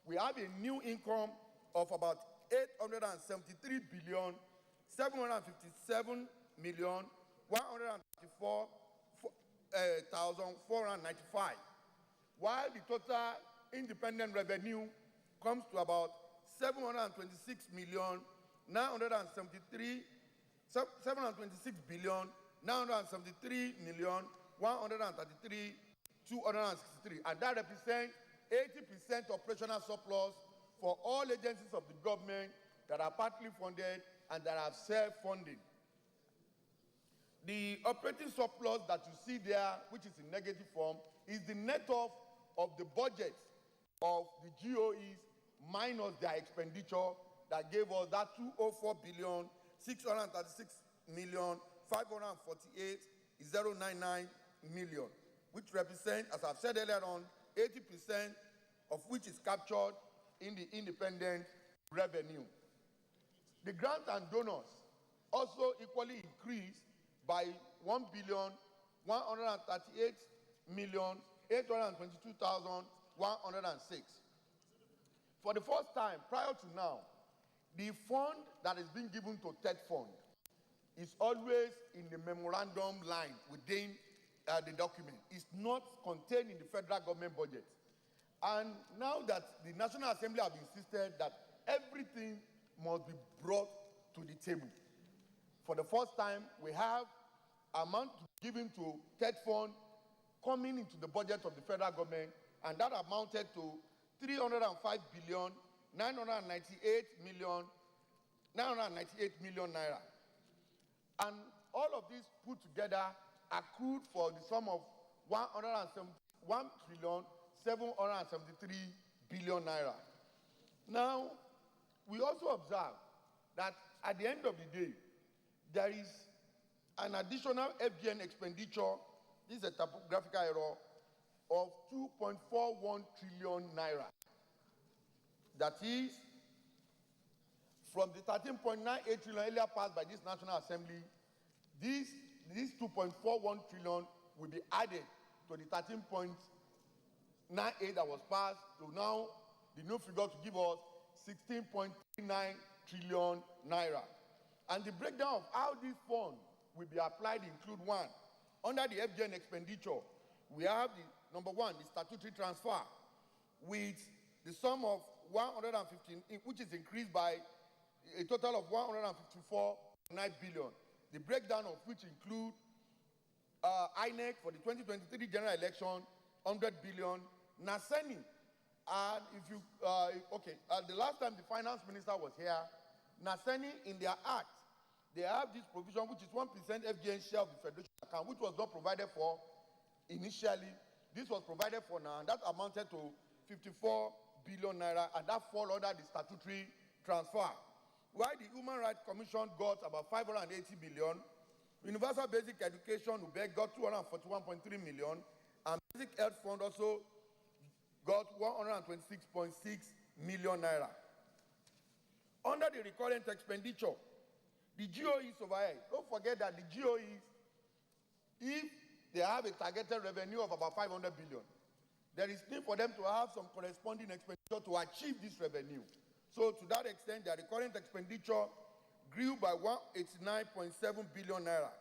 Speaker 9: we have a new income of about 873,757,134,495, while the total independent revenue comes to about 726,933,133,263, and that represents 80% operational surplus for all agencies of the government that are partly funded, and that are self-funding. The operating surplus that you see there, which is in negative form, is the net off of the budget of the GOEs minus their expenditure that gave us that 204,636,548,099 which represent, as I've said earlier on, 80% of which is captured in the independent revenue. The grants and donors also equally increased by 1,138,822,106. For the first time, prior to now, the fund that is being given to TED Fund is always in the memorandum line within the document. It's not contained in the federal government budget. And now that the National Assembly have insisted that everything must be brought to the table, for the first time, we have amount given to TED Fund coming into the budget of the federal government, and that amounted to 305,998,998 naira. And all of this put together accrued for the sum of 1,773 billion naira. Now, we also observe that at the end of the day, there is an additional FGN expenditure, this is a typographical error, of 2.41 trillion naira. That is, from the 13.98 trillion earlier passed by this National Assembly, this 2.41 trillion will be added to the 13.98 that was passed to now the new figure to give us 16.39 trillion naira. And the breakdown of how this fund will be applied include: one, under the FGN expenditure, we have the number one, the statutory transfer, with the sum of 115, which is increased by a total of 154.9 billion. The breakdown of which include INEC for the 2023 general election, 100 billion. Naseni, and if you, the last time the finance minister was here, Naseni in their act, they have this provision which is 1% FGN share of the federation account, which was not provided for initially. This was provided for now, and that amounted to 54 billion naira, and that fall under the statutory transfer. While the Human Rights Commission got about 580 billion, Universal Basic Education UBEC got 241.3 million, and Basic Health Fund also got 126.6 million naira. Under the recurrent expenditure, the GOEs overhead, don't forget that the GOEs, if they have a targeted revenue of about 500 billion, there is need for them to have some corresponding expenditure to achieve this revenue. So to that extent, their recurrent expenditure grew by 189.7 billion naira.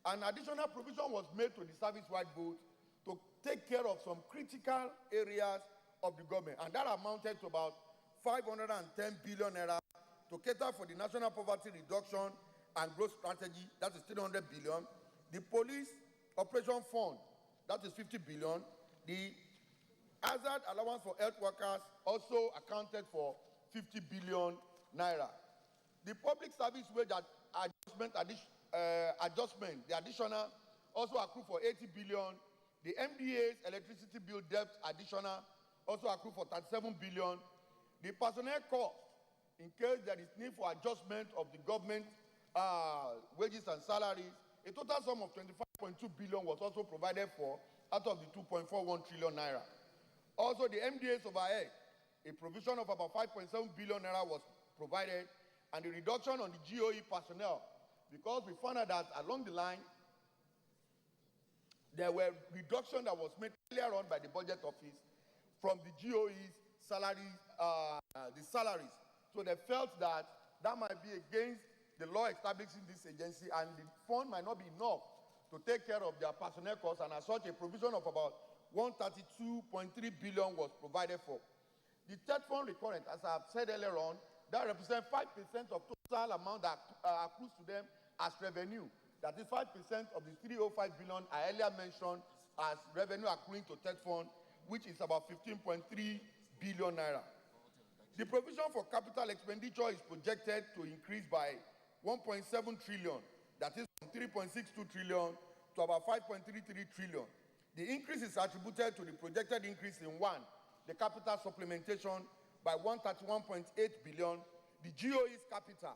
Speaker 9: An additional provision was made to the service-wide vote to take care of some critical areas of the government, and that amounted to about 510 billion naira to cater for the national poverty reduction and growth strategy, that is 300 billion. The police operation fund, that is 50 billion. The hazard allowance for health workers also accounted for 50 billion naira. The public service wage adjustment, the additional, also accrued for 80 billion. The MDA's electricity bill debt additional also accrued for 37 billion. The personnel cost, in case there is need for adjustment of the government wages and salaries, a total sum of 25.2 billion was also provided for out of the 2.41 trillion naira. Also, the MDA's overhead, a provision of about 5.7 billion naira was provided, and the reduction on the GOE personnel, because we found out that along the line, there were reductions that was made earlier on by the budget office from the GOE's salaries, the salaries. So they felt that that might be against the law establishing this agency, and the fund might not be enough to take care of their personnel costs, and as such, a provision of about 132.3 billion was provided for. The third fund recurrent, as I've said earlier on, that represents 5% of total amount that accrues to them as revenue. That is 5% of the 305 billion I earlier mentioned as revenue accruing to third fund, which is about 15.3 billion naira. The provision for capital expenditure is projected to increase by 1.7 trillion, that is from 3.62 trillion to about 5.33 trillion. The increase is attributed to the projected increase in one, the capital supplementation by 131.8 billion, the GOE's capital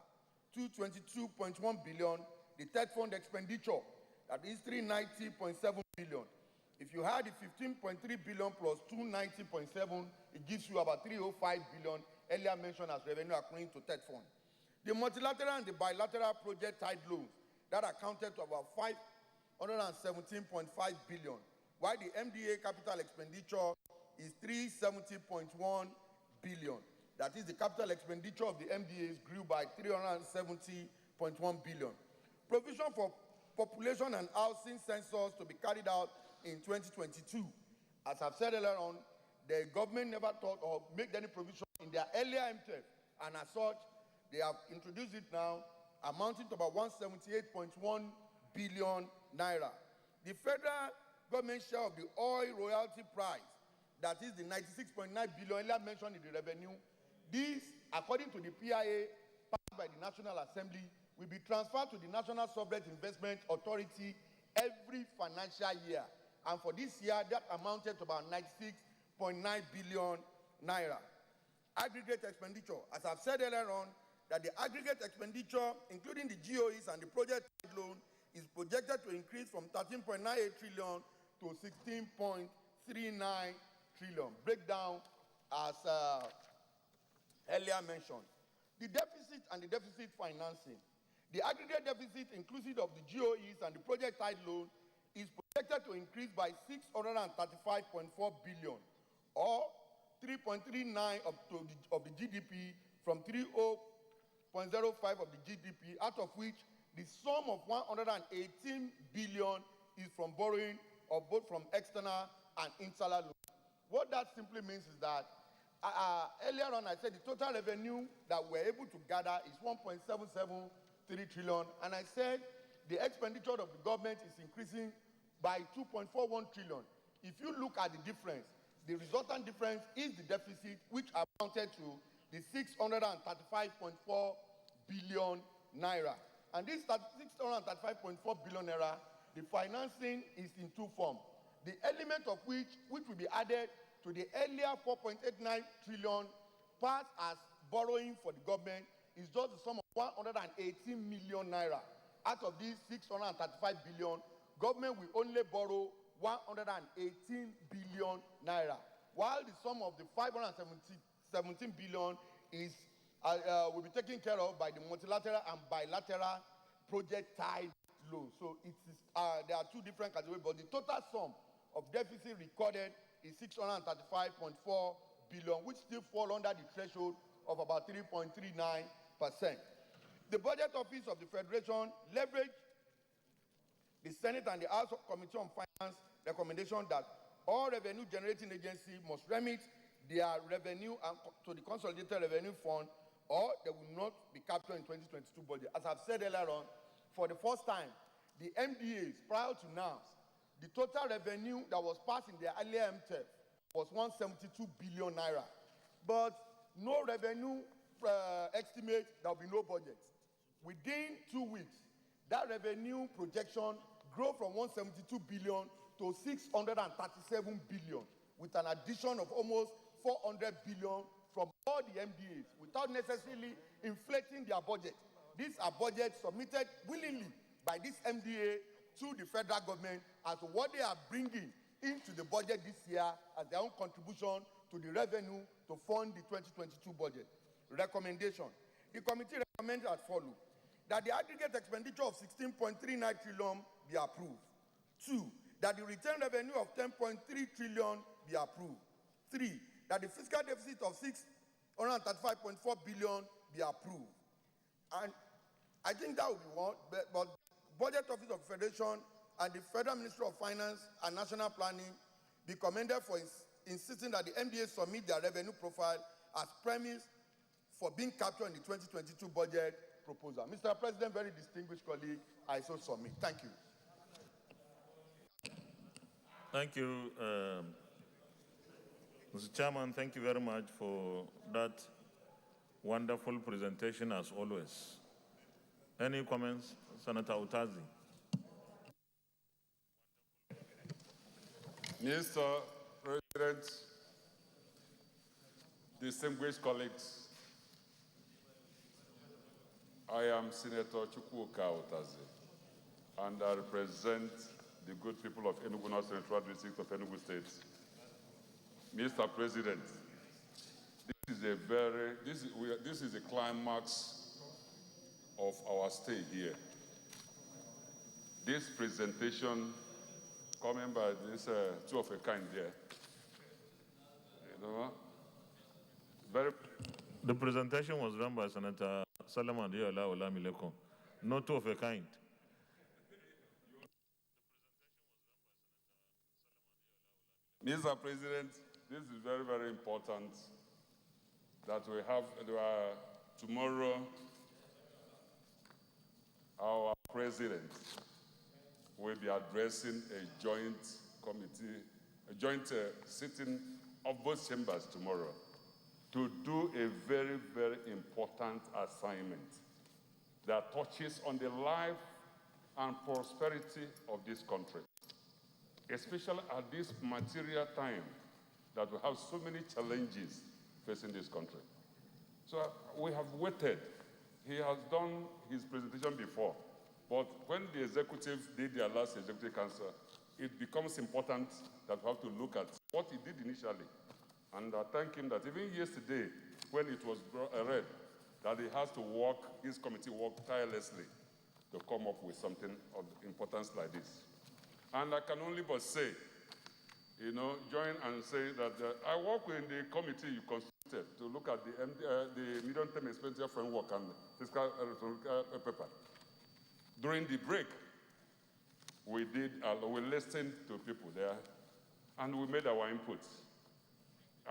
Speaker 9: 222.1 billion, the third fund expenditure, that is 390.7 billion. If you had the 15.3 billion plus 290.7, it gives you about 305 billion, earlier mentioned as revenue accruing to third fund. The multilateral and the bilateral project tied loans that accounted to about 517.5 billion, while the MDA capital expenditure is 370.1 billion. That is, the capital expenditure of the MDAs grew by 370.1 billion. Provision for population and housing census to be carried out in 2022. As I've said earlier on, the government never thought of make any provision in their earlier MTF, and as such, they have introduced it now, amounting to about 178.1 billion naira. The federal government share of the oil royalty price, that is the 96.9 billion earlier mentioned in the revenue, this, according to the PIA passed by the National Assembly, will be transferred to the National Sovereign Investment Authority every financial year. And for this year, that amounted to about 96.9 billion naira. Aggregate expenditure, as I've said earlier on, that the aggregate expenditure, including the GOEs and the project loan, is projected to increase from 13.98 trillion to 16.39 trillion. Breakdown as earlier mentioned. The deficit and the deficit financing. The aggregate deficit, inclusive of the GOEs and the project tied loan, is projected to increase by 635.4 billion, or 3.39 of the GDP from 30.05 of the GDP, out of which the sum of 118 billion is from borrowing of both from external and internal loans. What that simply means is that earlier on I said the total revenue that we're able to gather is 1.773 trillion, and I said the expenditure of the government is increasing by 2.41 trillion. If you look at the difference, the resultant difference is the deficit, which amounted to the 635.4 billion naira. And this 635.4 billion naira, the financing is in two forms. The element of which will be added to the earlier 4.89 trillion passed as borrowing for the government is just the sum of 118 million naira. Out of these 635 billion, government will only borrow 118 billion naira, while the sum of the 517 billion is will be taken care of by the multilateral and bilateral project tied loans. So it is, there are two different categories, but the total sum of deficit recorded is 635.4 billion, which still fall under the threshold of about 3.39%. The Budget Office of the Federation leveraged the Senate and the House Committee on Finance recommendation that all revenue-generating agencies must remit their revenue to the Consolidated Revenue Fund, or they will not be captured in 2022 budget. As I've said earlier on, for the first time, the MDAs, prior to now, the total revenue that was passed in their earlier MTF was 172 billion naira. But no revenue estimate, there will be no budget. Within 2 weeks, that revenue projection grew from 172 billion to 637 billion, with an addition of almost 400 billion from all the MDAs without necessarily inflating their budget. These are budgets submitted willingly by this MDA to the federal government as to what they are bringing into the budget this year as their own contribution to the revenue to fund the 2022 budget. Recommendation. The committee recommends as follows: that the aggregate expenditure of 16.39 trillion be approved. 2, that the return revenue of 10.3 trillion be approved. 3, that the fiscal deficit of 635.4 billion be approved. And I think that would be one, but Budget Office of Federation and the Federal Ministry of Finance and National Planning be commended for insisting that the MDA submit their revenue profile as premise for being captured in the 2022 budget proposal. Mr. President, very distinguished colleague, I so submit. Thank you.
Speaker 2: Thank you, Mr. Chairman. Thank you very much for that Wonderful presentation as always. Any comments, Senator Utazi?
Speaker 10: Mr. President, distinguished colleagues, I am Senator Chukwuka Utazi, and I represent the good people of Enugu North Central District of Enugu State. Mr. President, this is a climax of our stay here. This presentation, coming by this two of a kind there,
Speaker 2: The presentation was done by Senator Solomon Diola Olamileko, not two of a kind.
Speaker 10: Mr. President, this is very, very important that we have tomorrow our president will be addressing a joint committee, a joint sitting of both chambers tomorrow to do a very, very important assignment that touches on the life and prosperity of this country, especially at this material time that we have so many challenges facing this country. So we have waited. He has done his presentation before, but when the executive did their last executive council, it becomes important that we have to look at what he did initially. And I thank him that even yesterday, when it was read, that he has to work, his committee worked tirelessly to come up with something of importance like this. And I can only but say, join and say that I work in the committee you constituted to look at the medium-term expenditure framework and fiscal paper. During the break, we listened to people there, and we made our inputs.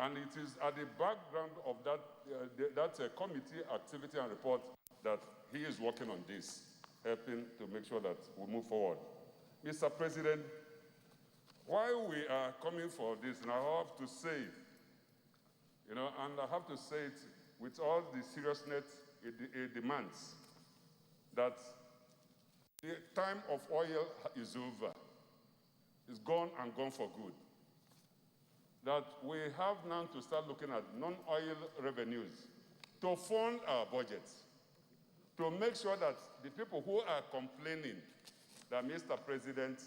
Speaker 10: And it is at the background of that committee activity and report that he is working on this, helping to make sure that we move forward. Mr. President, while we are coming for this, and I have to say it, and I have to say it with all the seriousness it demands, that the time of oil is over. It's gone and gone for good. That we have now to start looking at non-oil revenues to fund our budgets, to make sure that the people who are complaining that Mr. President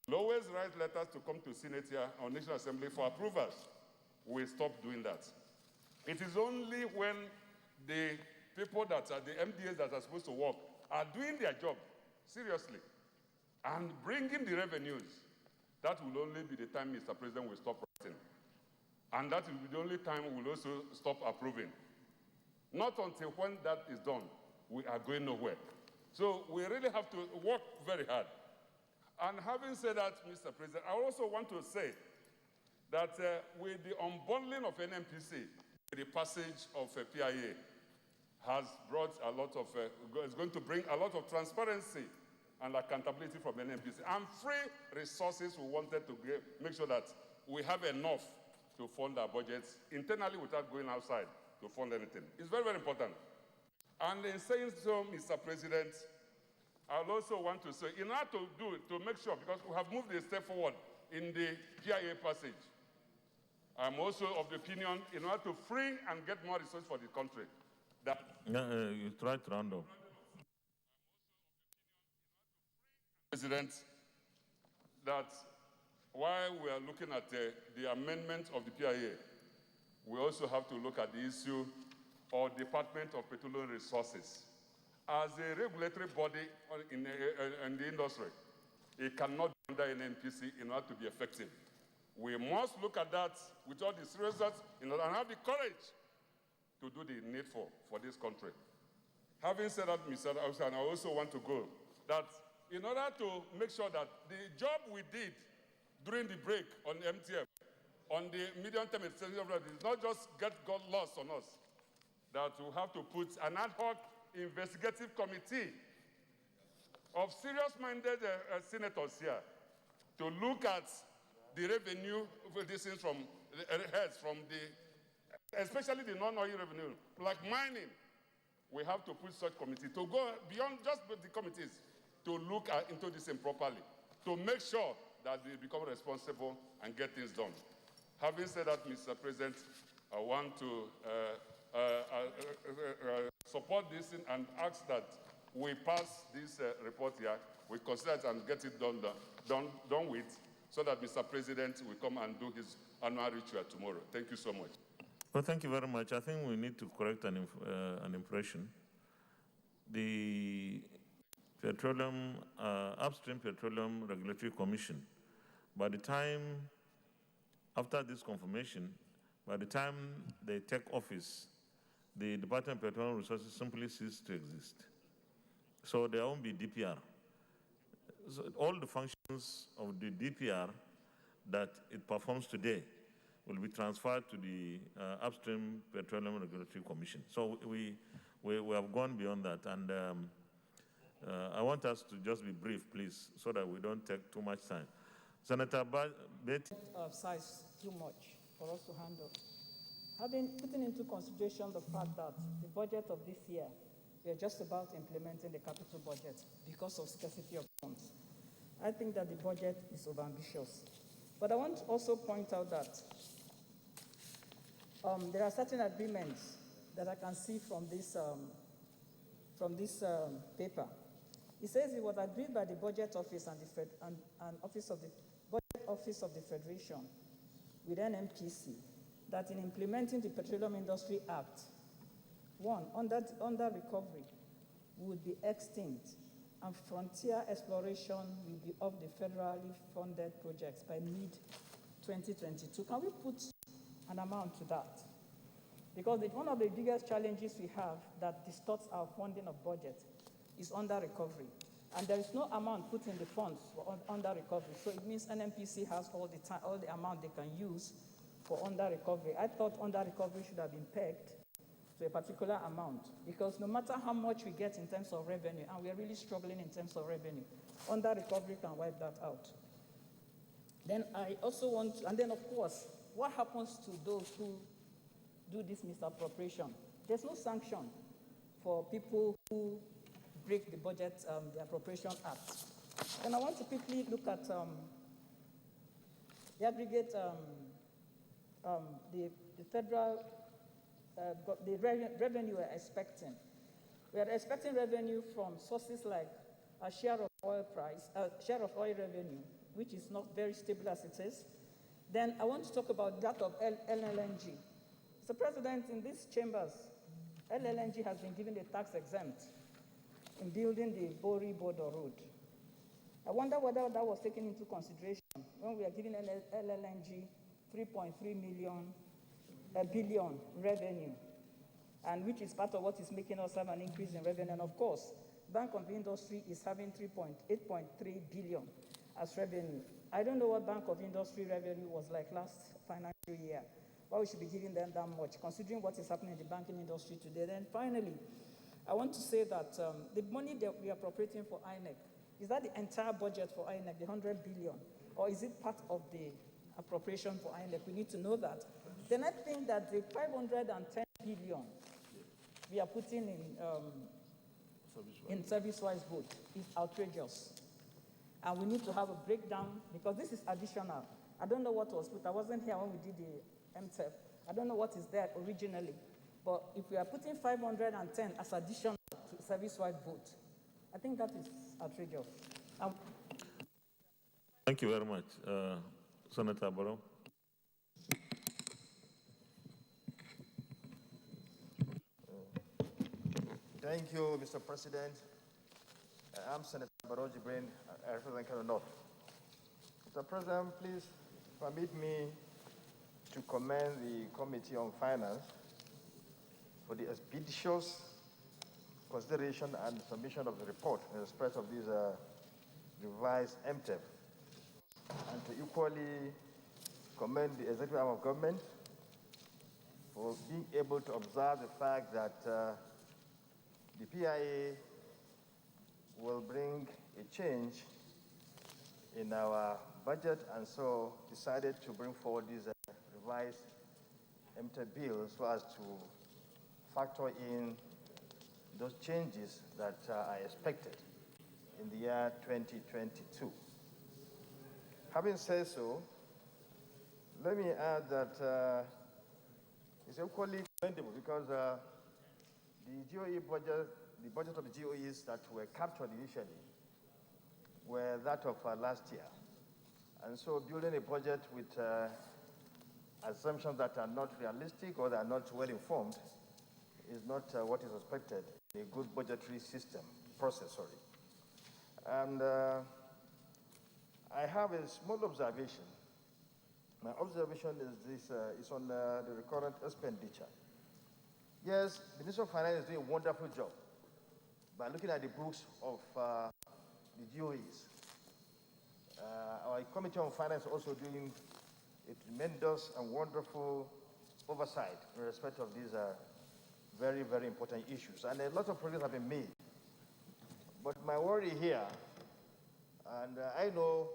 Speaker 10: will always write letters to come to Senate here or National Assembly for approvals, we stop doing that. It is only when the people that are the MDAs that are supposed to work are doing their job seriously and bringing the revenues, that will only be the time Mr. President will stop writing. And that will be the only time we will also stop approving. Not until when that is done, we are going nowhere. So we really have to work very hard. And having said that, Mr. President, I also want to say that with the unbundling of NNPC, the passage of PIA has brought a lot of, is going to bring a lot of transparency and accountability from NNPC and free resources we wanted to make sure that we have enough to fund our budgets internally without going outside to fund anything. It's very, very important. And in saying so, Mr. President, I also want to say, in order to make sure, because we have moved a step forward in the PIA passage, I'm also of the opinion, in order to free and get more resources for the country, that...
Speaker 2: you try to round up.
Speaker 10: President, that while we are looking at the amendment of the PIA, we also have to look at the issue of Department of Petroleum Resources. As a regulatory body in the industry, it cannot be under an NPC in order to be effective. We must look at that with all the seriousness and have the courage to do the needful for this country. Having said that, Mr. Austin, I also want to go that in order to make sure that the job we did during the break on MTF, on the medium-term extension of that, is not just got lost on us, that we have to put an ad hoc investigative committee of serious-minded senators here to look at the revenue from the heads from the especially the non-oil revenue, like mining. We have to put such committee to go beyond just the committees to look into this thing properly, to make sure that they become responsible and get things done. Having said that, Mr. President, I want to support this thing and ask that we pass this report here, we consider it and get it done with, so that Mr. President will come and do his annual ritual tomorrow. Thank you so much.
Speaker 2: Well, thank you very much. I think we need to correct an impression. The petroleum, upstream petroleum regulatory commission, by the time, after this confirmation, by the time they take office, the Department of Petroleum Resources simply cease to exist. So there won't be DPR. So all the functions of the DPR that it performs today will be transferred to the Upstream Petroleum Regulatory Commission. So we have gone beyond that, and I want us to just be brief, please, so that we don't take too much time. Senator Betty.
Speaker 11: Size too much for us to handle. Putting into consideration the fact that the budget of this year, we are just about implementing the capital budget because of scarcity of funds. I think that the budget is overambitious. But I want to also point out that there are certain agreements that I can see from this paper. It says it was agreed by the Budget Office and Office of the Budget Office of the Federation with NMPC that in implementing the Petroleum Industry Act, one, under recovery would be extinct and frontier exploration will be of the federally funded projects by mid-2022. Can we put an amount to that? Because one of the biggest challenges we have that distorts our funding of budget is under recovery. And there is no amount put in the funds for under recovery. So it means NMPC has all the amount they can use for under recovery. I thought under recovery should have been pegged to a particular amount, because no matter how much we get in terms of revenue, and we are really struggling in terms of revenue, under recovery can wipe that out. Then I also want to, and then of course, what happens to those who do this misappropriation? There's no sanction for people who break the budget, the Appropriation Act. And I want to quickly look at the aggregate, the federal, the revenue we're expecting. We are expecting revenue from sources like a share of oil price, share of oil revenue, which is not very stable as it is. Then I want to talk about that of LLNG. Mr. President, in these chambers, LLNG has been given a tax exempt in building the Bori-Bodo Road. I wonder whether that was taken into consideration when we are giving LLNG 3.3 billion revenue, and which is part of what is making us have an increase in revenue. And of course, Bank of Industry is having 8.3 billion as revenue. I don't know what Bank of Industry revenue was like last financial year, why we should be giving them that much, considering what is happening in the banking industry today. Then finally, I want to say that the money that we are appropriating for INEC, is that the entire budget for INEC, the 100 billion, or is it part of the appropriation for INEC? We need to know that. Then I think that the 510 billion we are putting in service-wise vote is outrageous. And we need to have a breakdown, because this is additional. I don't know what was put. I wasn't here when we did the MTEP. I don't know what is there originally. But if we are putting 510 as additional to service-wide vote, I think that is outrageous.
Speaker 2: Thank you very much. Senator Barrow.
Speaker 8: Thank you, Mr. President. I'm Senator Barrow Jibrin. I represent Kano North. Mr. President, please permit me to commend the Committee on Finance for the expeditious consideration and submission of the report in respect of this revised MTEP, and to equally commend the executive arm of government for being able to observe the fact that the PIA will bring a change in our budget, and so decided to bring forward this revised MTA bill so as to factor in those changes that are expected in the year 2022. Having said so, let me add that it's equally commendable because the GOE budget, the budget of the GOEs that were captured initially were that of last year. And so building a budget with assumptions that are not realistic or that are not well informed is not what is expected in a good budgetary system, process. And I have a small observation. My observation is this, is on the recurrent expenditure. Yes, the Minister of Finance is doing a wonderful job by looking at the books of the GOEs. Our Committee on Finance is also doing a tremendous and wonderful oversight in respect of these very, very important issues. And a lot of progress have been made. But my worry here, and I know,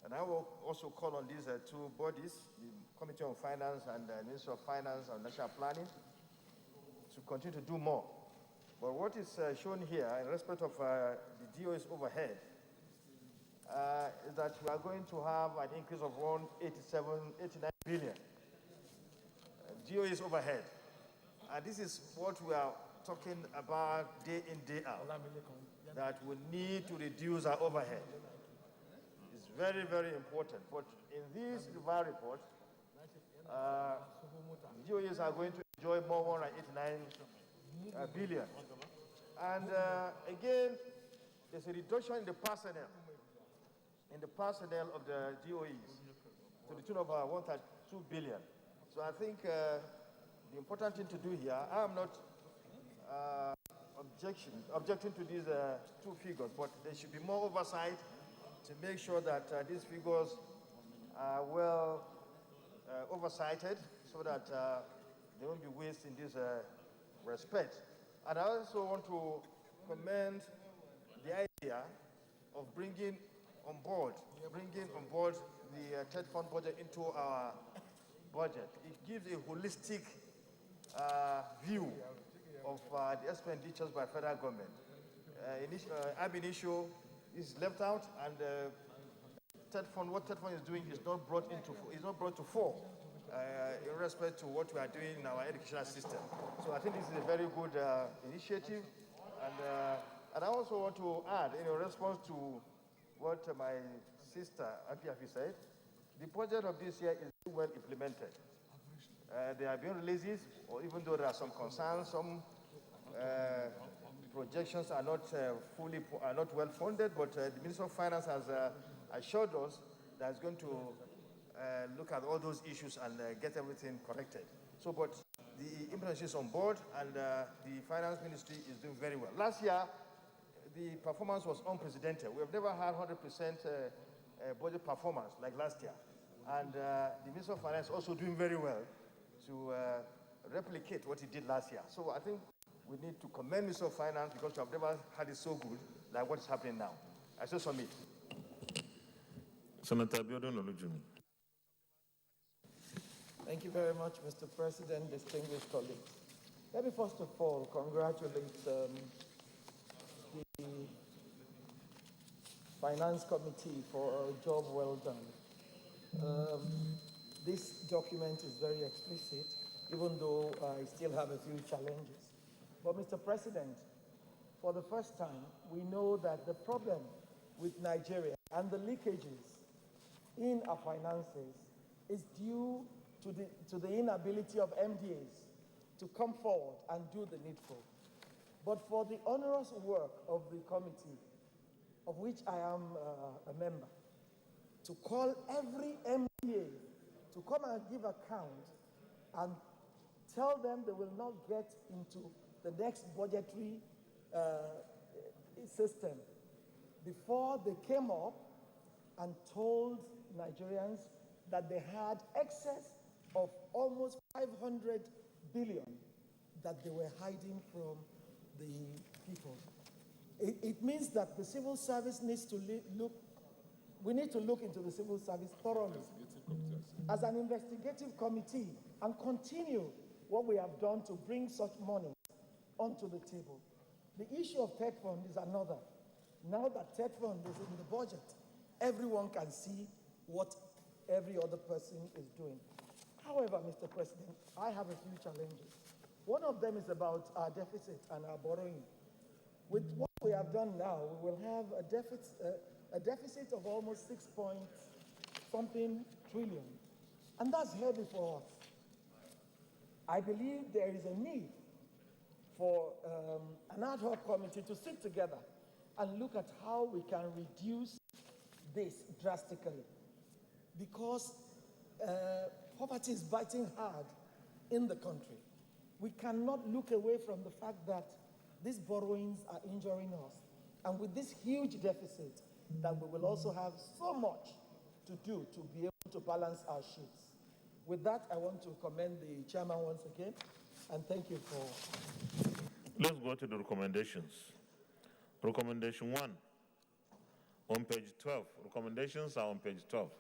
Speaker 8: and I will also call on these two bodies, the Committee on Finance and the Minister of Finance and National Planning, to continue to do more. But what is shown here in respect of the GOE's overhead is that we are going to have an increase of around 89 billion. GOE's overhead. And this is what we are talking about day in, day out, that we need to reduce our overhead. It's very, very important. But in this revised report, GOEs are going to enjoy more than 89 billion. And again, there's a reduction in the personnel of the GOEs to the tune of 132 billion. So I think the important thing to do here, I am not objecting to these two figures, but there should be more oversight to make sure that these figures are well oversighted so that they won't be wasted in this respect. And I also want to commend the idea of bringing on board the TED fund budget into our budget. It gives a holistic view of the expenditures by federal government. Ab initio is left out, and what TED fund is doing is not brought to fore in respect to what we are doing in our educational system. So I think this is a very good initiative, and I also want to add, in response to what my sister Apiafi said, the budget of this year is well implemented. There have been releases, or even though there are some concerns, some projections are not well funded, but the Minister of Finance has assured us that it's going to look at all those issues and get everything corrected. So, but the implementation is on board, and the Finance Ministry is doing very well. Last year, the performance was unprecedented. We have never had 100% budget performance like last year. And the Minister of Finance is also doing very well to replicate what he did last year. So I think we need to commend Minister of Finance because we have never had it so good like what is happening now. I still submit.
Speaker 2: Senator Abiodun Olujumi.
Speaker 12: Thank you very much, Mr. President, distinguished colleagues. Let me first of all congratulate the Finance Committee for a job well done. This document is very explicit, even though I still have a few challenges. But Mr. President, for the first time, we know that the problem with Nigeria and the leakages in our finances is due to the inability of MDAs to come forward and do the needful. But for the onerous work of the committee, of which I am a member, to call every MDA to come and give account and tell them they will not get into the next budgetary system before they came up and told Nigerians that they had excess of almost 500 billion that they were hiding from the people. It means that the civil service needs to look, we need to look into the civil service thoroughly as an investigative committee and continue what we have done to bring such money onto the table. The issue of third fund is another. Now that third fund is in the budget, everyone can see what every other person is doing. However, Mr. President, I have a few challenges. One of them is about our deficit and our borrowing. With what we have done now, we will have a deficit of almost 6-point-something trillion. And that's heavy for us. I believe there is a need for an ad hoc committee to sit together and look at how we can reduce this drastically. Because poverty is biting hard in the country. We cannot look away from the fact that these borrowings are injuring us. And with this huge deficit, that we will also have so much to do to be able to balance our sheets. With that, I want to commend the chairman once again, and thank you for...
Speaker 2: Let's go to the recommendations. Recommendation 1, on page 12. Recommendations are on page 12.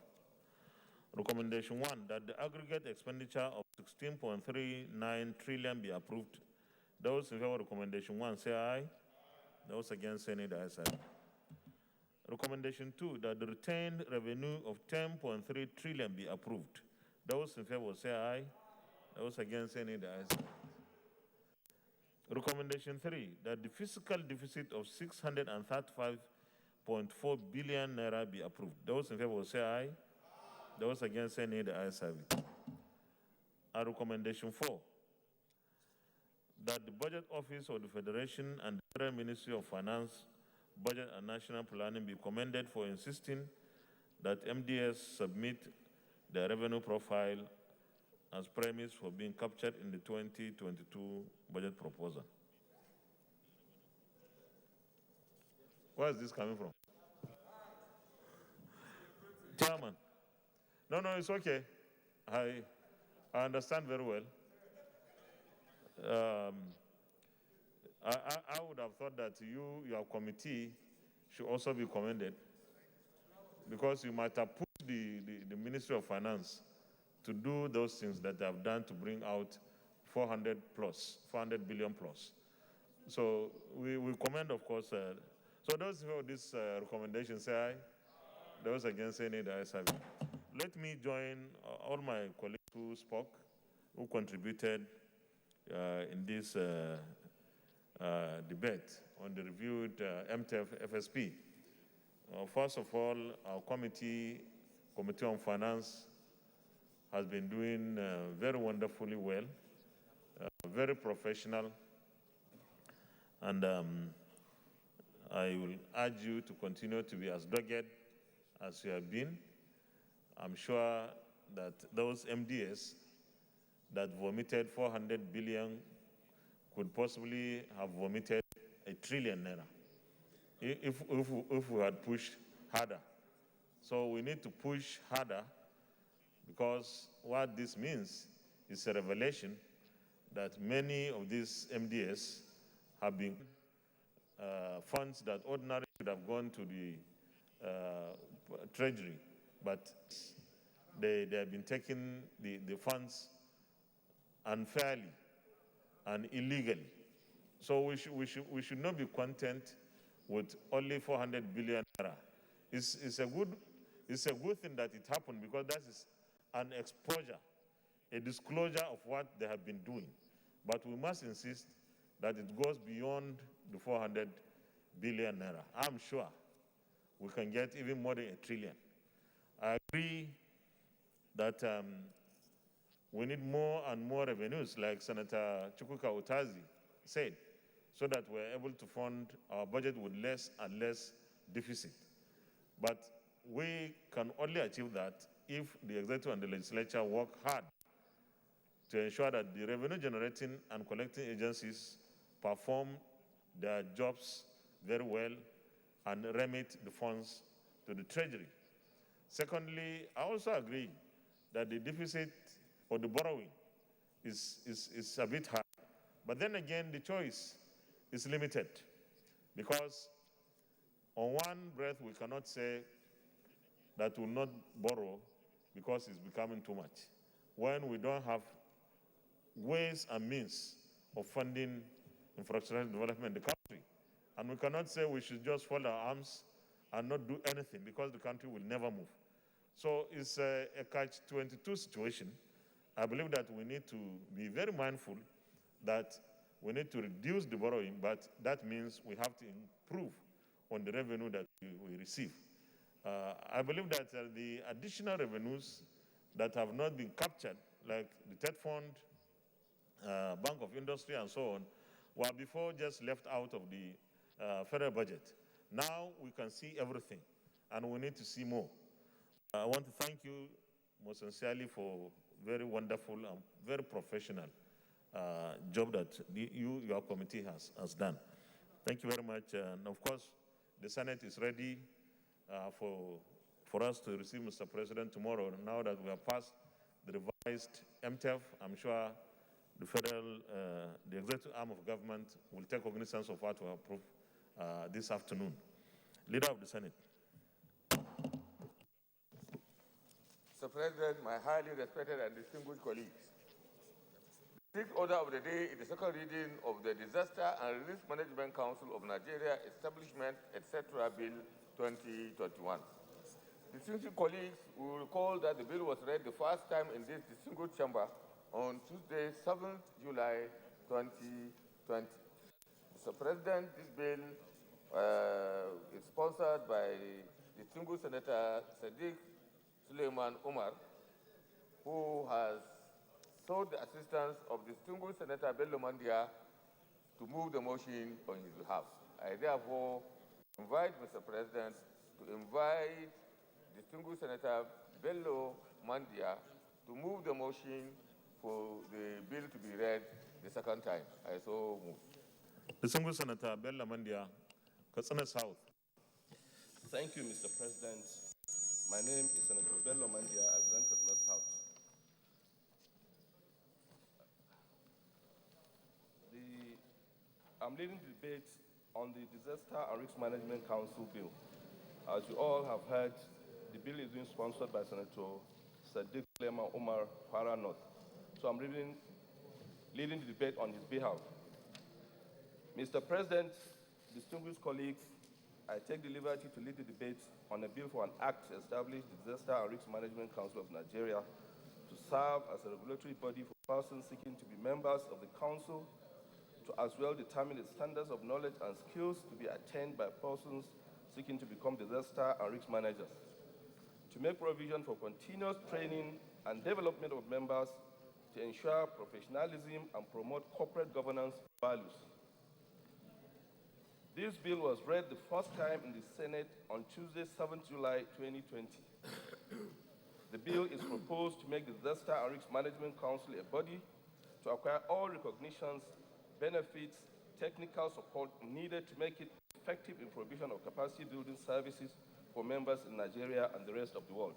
Speaker 2: Recommendation 1, that the aggregate expenditure of 16.39 trillion be approved. Those in favor of recommendation 1, say aye. Those against, say nay. The ayes have it. Recommendation 2, that the retained revenue of 10.3 trillion be approved. Those in favor say aye. Those against, say nay. The ayes have it. Recommendation 3, that the fiscal deficit of 635.4 billion naira be approved. Those in favor say aye. Those against, say nay. The ayes have it. And recommendation 4, that the Budget Office of the Federation and the Federal Ministry of Finance, Budget and National Planning be commended for insisting that MDS submit their revenue profile as premise for being captured in the 2022 budget proposal. Where is this coming from? Chairman. No, it's okay. I understand very well. I would have thought that your committee should also be commended, because you might have pushed the Ministry of Finance to do those things that they have done to bring out 400 billion plus. So we commend, of course. So those for this recommendation say aye. Those against, say nay. The ayes have it. Let me join all my colleagues who spoke, who contributed in this debate on the reviewed MTF FSP. First of all, our Committee on Finance has been doing very wonderfully well, very professional, and I will urge you to continue to be as dogged as you have been. I'm sure that those MDS that vomited 400 billion could possibly have vomited 1 trillion naira if we had pushed harder. So we need to push harder, because what this means is a revelation that many of these MDS have been funds that ordinarily should have gone to the Treasury, but they have been taking the funds unfairly and illegally. So we should not be content with only 400 billion naira. It's a good thing that it happened, because that is an exposure, a disclosure of what they have been doing. But we must insist that it goes beyond the 400 billion naira. I'm sure we can get even more than 1 trillion. I agree that we need more and more revenues, like Senator Chukwuka Utazi said, so that we're able to fund our budget with less and less deficit. But we can only achieve that if the executive and the legislature work hard to ensure that the revenue generating and collecting agencies perform their jobs very well and remit the funds to the Treasury. Secondly, I also agree that the deficit or the borrowing is a bit high. But then again, the choice is limited, because on one breath, we cannot say that we will not borrow because it's becoming too much. When we don't have ways and means of funding infrastructure development in the country, and we cannot say we should just fold our arms and not do anything because the country will never move. So it's a catch-22 situation. I believe that we need to be very mindful that we need to reduce the borrowing, but that means we have to improve on the revenue that we receive. I believe that the additional revenues that have not been captured, like the TED Fund, Bank of Industry, and so on, were before just left out of the federal budget. Now we can see everything, and we need to see more. I want to thank you most sincerely for very wonderful and very professional job that your committee has done. Thank you very much. And of course, the Senate is ready for us to receive Mr. President tomorrow. Now that we have passed the revised MTF, I'm sure the the executive arm of government will take cognizance of what we have approved this afternoon. Leader of the Senate.
Speaker 1: Mr. President, my highly respected and distinguished colleagues, the sixth order of the day is the second reading of the Disaster and Risk Management Council of Nigeria Establishment, etc. Bill 2021. Distinguished colleagues will recall that the bill was read the first time in this distinguished chamber on Tuesday, 7th July 2020. Mr. President, this bill is sponsored by distinguished Senator Sadiq Suleiman Umar, who has sought the assistance of distinguished Senator Bello Mandia to move the motion on his behalf. I therefore invite Mr. President to invite distinguished Senator Bello Mandia to move the motion for the bill to be read the second time. I so move.
Speaker 2: Distinguished Senator Bello Mandia, Katsina South.
Speaker 13: Thank you, Mr. President. My name is Senator Bello Mandia. I represent Katsina South. I'm leading the debate on the Disaster and Risk Management Council bill. As you all have heard, the bill is being sponsored by Senator Sadiq Suleiman Umar, Kwara North. So I'm leading the debate on his behalf. Mr. President, distinguished colleagues, I take the liberty to lead the debate on a bill for an act to establish the Disaster and Risk Management Council of Nigeria to serve as a regulatory body for persons seeking to be members of the council, to as well determine the standards of knowledge and skills to be attained by persons seeking to become disaster and risk managers, to make provision for continuous training and development of members, to ensure professionalism and promote corporate governance values. This bill was read the first time in the Senate on Tuesday, 7th July 2020. The bill is proposed to make the Disaster and Risk Management Council a body to acquire all recognitions, benefits, technical support needed to make it effective in provision of capacity building services for members in Nigeria and the rest of the world.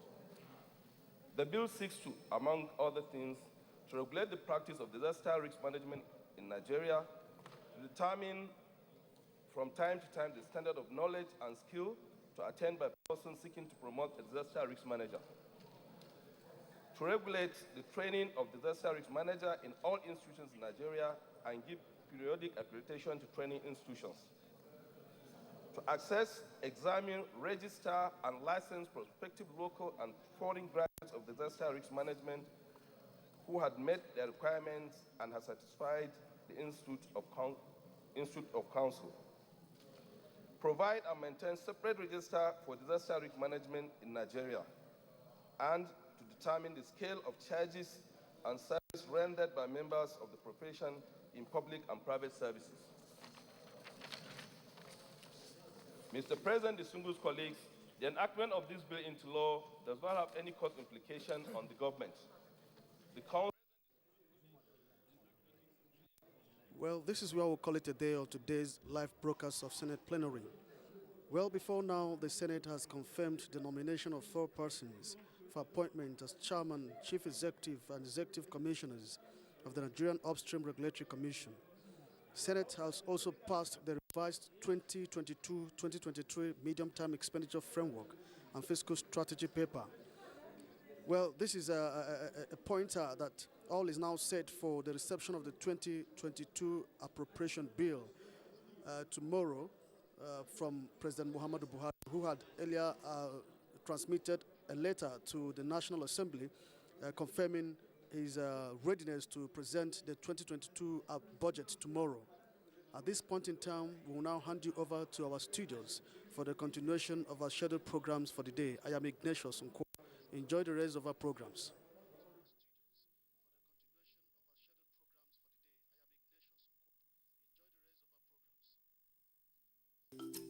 Speaker 13: The bill seeks to, among other things, to regulate the practice of disaster risk management in Nigeria, to determine from time to time the standard of knowledge and skill to attained by persons seeking to promote a disaster risk manager, to regulate the training of disaster risk manager in all institutions in Nigeria and give periodic accreditation to training institutions, to access, examine, register, and license prospective local and foreign graduates of disaster risk management who had met their requirements and had satisfied the Institute of Counsel. Provide and maintain separate register for disaster risk management in Nigeria, and to determine the scale of charges and service rendered by members of the profession in public and private services. Mr. President, distinguished colleagues, the enactment of this bill into law does not have any cost implication on the government. The Council.
Speaker 14: Well, this is where we'll call it a day of today's live broadcast of Senate plenary. Well, before now, the Senate has confirmed the nomination of 4 persons for appointment as chairman, chief executive, and executive commissioners of the Nigerian Upstream Regulatory Commission. Senate has also passed the revised 2022-2023 medium-term expenditure framework and fiscal strategy paper. Well, this is a pointer that all is now set for the reception of the 2022 appropriation bill tomorrow from President Muhammadu Buhari, who had earlier transmitted a letter to the National Assembly confirming his readiness to present the 2022 budget tomorrow. At this point in time, we will now hand you over to our studios for the continuation of our scheduled programs for the day. I am Ignatius Nko. Enjoy the rest of our programs.